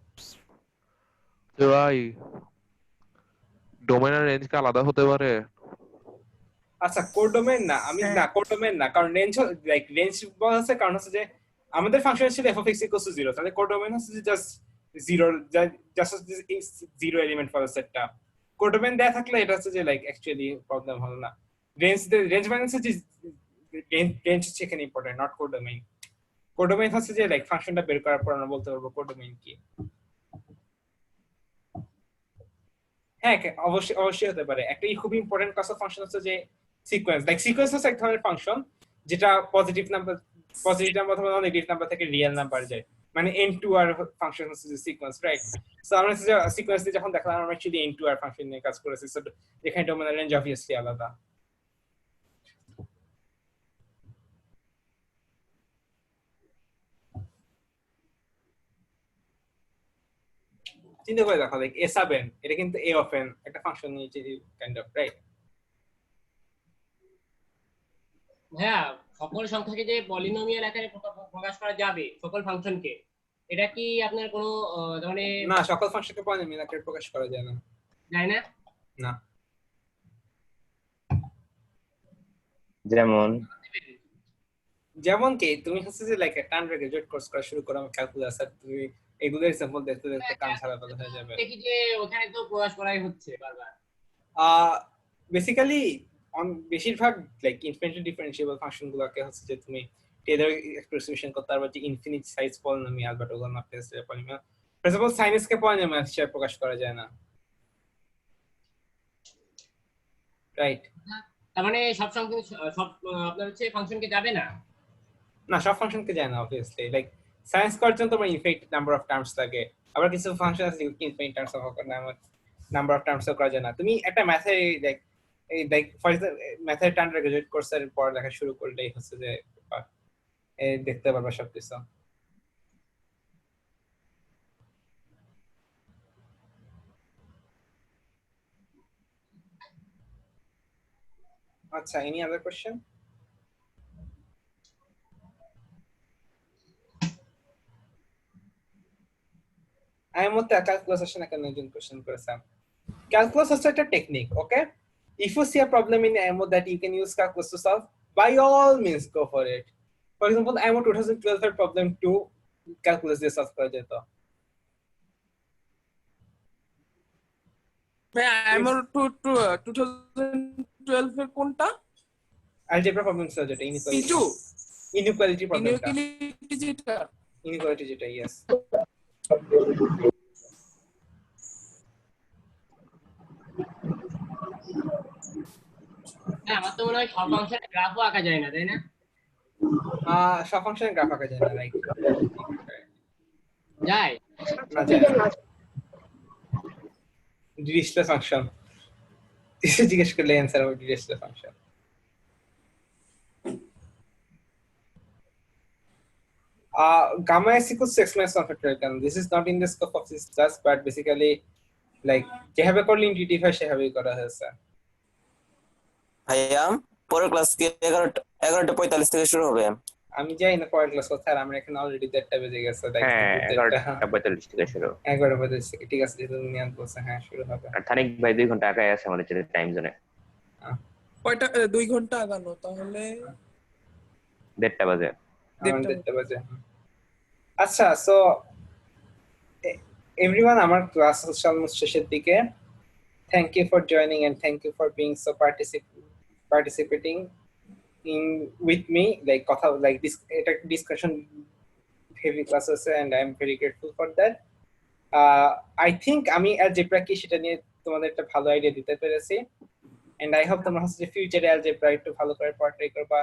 ভাই ডোমেন আর রেঞ্জ কা আলাদা হতে পারে। আচ্ছা কোড ডোমেন না, আমি না কোড ডোমেন না, কারণ রেঞ্জ লাইক রেঞ্জ বলছে কারণ হচ্ছে যে আমাদের ফাংশন ছিল f of x equals to 0, তাহলে কোড ডোমেন হচ্ছে যে জাস্ট 0 এলিমেন্ট ফর সেটটা। কোড ডোমেন দেয়া থাকলে এটা হচ্ছে যে লাইক অ্যাকচুয়ালি প্রবলেম হলো না। রেঞ্জ মানে হচ্ছে যে রেঞ্জ হচ্ছে এখানে important, not code domain. Code domain হচ্ছে যে লাইক ফাংশনটা বের করার পর আমরা বলতে পারবো কোড ডোমেইন কি। হ্যাঁ অবশ্যই হতে পারে। একটা খুব ইম্পর্টেন্ট ক্লাস অফ ফাংশন হচ্ছে যে সিকোয়েন্স। লাইক সিকোয়েন্স হচ্ছে এক ধরনের ফাংশন যেটা পজিটিভ নাম্বার অথবা নেগেটিভ নাম্বার থেকে রিয়েল নাম্বার যায়, মানে n2r ফাংশন হচ্ছে যে সিকোয়েন্স, রাইট? সো আমরা সিকোয়েন্স দিয়ে যখন দেখলাম আমরা অ্যাকচুয়ালি n2r ফাংশন নিয়ে কাজ করেছি, সো যেখানে ডোমেন রেঞ্জ অবভিয়াসলি আলাদা। চিন্তা করে দেখো লাইক a sub n, এটা কিন্তু a of n একটা ফাংশন নিয়েছে কাইন্ড অফ, রাইট? হ্যাঁ, সকল সংখ্যাকে যে পলিনোমিয়াল আকারে প্রকাশ করা যাবে সকল ফাংশনকে, এটা কি আপনার কোনো মানে না, সকল ফাংশনকে পলিনোমিয়াল আকারে প্রকাশ করা যায় না। যায় না? না। যেমন কি তুমি হচ্ছে যে লাইক একটা আন্ডার গ্রাজুয়েট কোর্স করা শুরু করো ক্যালকুলাস, আর তুমি এগুলোর এক্সাম্পল দেখতে দেখতে কান ছাড়া পাতা হয়ে যাবে। দেখি যে ওখানে তো প্রকাশ করাই হচ্ছে বারবার। বেসিক্যালি বেশিরভাগ লাইক ইনফিনিটি ডিফারেন্সিয়েবল ফাংশনগুলোকে হচ্ছে যে তুমি টেলর এক্সপ্রেশন করতে পারবে যে ইনফিনিট সাইজ পলিনোমিয়াল, বাট ওগুলো not tested polynomial. For example sine কে পলিনোমিয়াল হিসেবে প্রকাশ করা যায় না, রাইট? তার মানে সব সংখ্যা সব আপনার হচ্ছে ফাংশনকে যাবে না? না, সব ফাংশনকে যায় না অবভিয়াসলি। লাইক সায়েন্স করার জন্য তোমার ইনফিনিট নাম্বার অফ টার্মস লাগে, আবার কিছু ফাংশন আছে যেগুলো ইনফিনিট নাম্বার অফ টার্মস করা যায় না। তুমি একটা ম্যাথে লাইক ফর এক্সাম্পল ম্যাথের আন্ডার গ্রাজুয়েট কোর্সের পর লেখা শুরু করলেই হচ্ছে যে দেখতে পারবা সবকিছু। আচ্ছা, any other question? আমি মতে ক্যালকুলাস আসলে কেন একজন কোশ্চেন করেছেন। ক্যালকুলাস হচ্ছে একটা technique, okay? If you see a problem in AMO that you can use calculus to solve, by all means go for it. For example, AMO 2012 এর problem 2 calculus দিয়ে solve করা যেত। AMO 2012 এর কোনটা? algebra problem ছিল যেটা inequality problem টা। inequality যেটা, yes. হ্যাঁ, আমার তো মনে হয় সব ফাংশনের গ্রাফও আঁকা যায় না, তাই না? সব ফাংশনের গ্রাফ আঁকা যায় না, রাইট? যায় না, যায় না। ডিরিচলেট ফাংশন জিজ্ঞেস করলে অ্যান্সার হবে Dirichlet function. Gamma is equals to x minus 1 factorial. This is not in the scope of this class, but basically like যেভাবে করলে ইনটিউটিভ হয় সেভাবেই করা হয়েছে। ভাইয়া পরের ক্লাস কি 11:45 থেকে শুরু হবে? আমি যাই না পরের ক্লাস কোথায়, আমরা এখানে অলরেডি 1:30 বেজে গেছে। হ্যাঁ, 11:45 থেকে শুরু। 11:45 থেকে, ঠিক আছে, যেহেতু নিয়ান বলছে হ্যাঁ শুরু হবে। আর থানিক ভাই 2 ঘন্টা আগে আছে আমাদের সাথে টাইম জোনে। কয়টা 2 ঘন্টা আগানো, তাহলে 1:30 বাজে। 1:30 বাজে। আচ্ছা, সো everyone, আমার ক্লাস almost শেষের দিকে. Thank you for joining and thank you for being so participating in with me. Like কথা like this এটা discussion heavy classes and I am very grateful for that. I think আমি algebra কি সেটা নিয়ে তোমাদের একটা ভালো আইডিয়া দিতে পেরেছি, and I hope তোমরা হচ্ছে ফিউচারে algebra একটু ভালো করে পড়া ট্রাই করবা.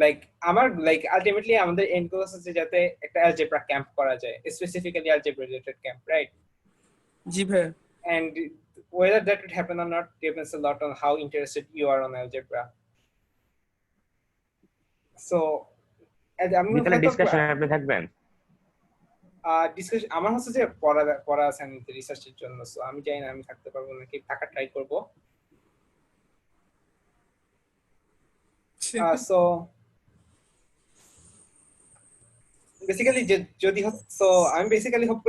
লাইক আমার লাইক আলটিমেটলি আমাদের এন্ড গোল হচ্ছে যাতে একটা algebra ক্যাম্প করা যায়, specifically algebra related camp, right? জি ভাই। And whether that would happen or not depends a lot on how interested you are on algebra. So আমি ডিসকাশনে আপনি থাকবেন? ডিসকাশন আমার হচ্ছে যে পড়া আছে রিসার্চের জন্য, সো আমি জানি না আমি থাকতে পারবো নাকি, থাকা ট্রাই করব. সো বেসিক্যালি যদি সো আমি বেসিক্যালি হোপ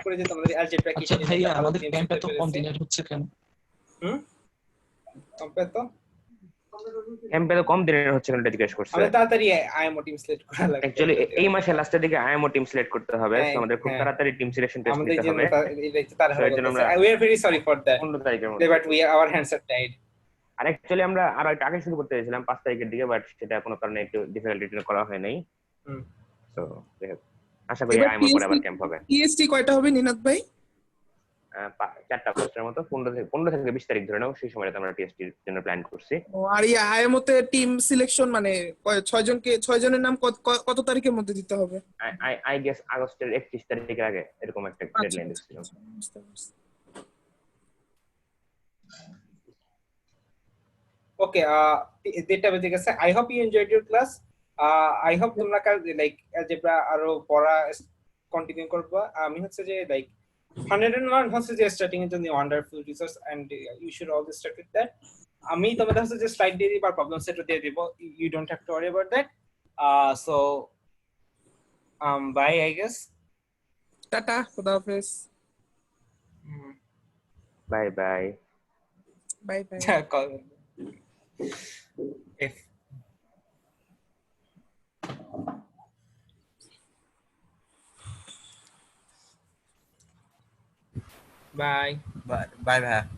করে যে তোমাদের অ্যালজেব্রা কি আচ্ছা ভাইয়া আমাদের ক্যাম্পে তো কম দিনের হচ্ছে কেন? ক্যাম্পে তো কম দিনের হচ্ছে কেন জিজ্ঞেস করছে। আমাদের তাড়াতাড়ি আইএমও টিম সিলেক্ট করা লাগবে। অ্যাকচুয়ালি এই মাসের লাস্টের দিকে আইএমও টিম সিলেক্ট করতে হবে, সো আমাদের খুব তাড়াতাড়ি টিম সিলেকশন টেস্ট নিতে হবে। We are very sorry for that. 15 তারিখের মধ্যে, but our hands are tied. আর অ্যাকচুয়ালি আমরা আরো একটু আগে শুরু করতে চাইছিলাম 5 তারিখের দিকে, বাট সেটা কোনো কারণে একটু ডিফিকাল্টি করা হয় নাই। সো আশা করি আইএমও পরে আবার ক্যাম্প হবে। টিএসটি কয়টা হবে নিনাদ ভাই? 4টা পোস্টের মতো, 15 থেকে 20 তারিখ ধরে নাও, সেই সময়টা আমরা টিএসটির জন্য প্ল্যান করছি। আর এই আইএমওতে টিম সিলেকশন মানে 6 জনের নাম কত তারিখের মধ্যে দিতে হবে? আই গেস আগস্টের 31 তারিখের আগে এরকম একটা ডেডলাইন দিছিল। ওকে, ডেটা বেজে গেছে। I hope you enjoyed your class. I hope তোমরা লাইক অ্যালজেব্রা আরো পড়া কন্টিনিউ করবা। আমি হচ্ছে যে লাইক 101 হচ্ছে যে স্টার্টিং এর জন্য wonderful resource, and you should always start with that. আমি তোমাদের হচ্ছে যে স্লাইড দিয়ে দিব আর প্রবলেম সেটও দিয়ে দিব, you don't have to worry about that. So bye I guess. টাটা, খোদা হাফেজ। Bye bye. Bye bye. If bye bye bye.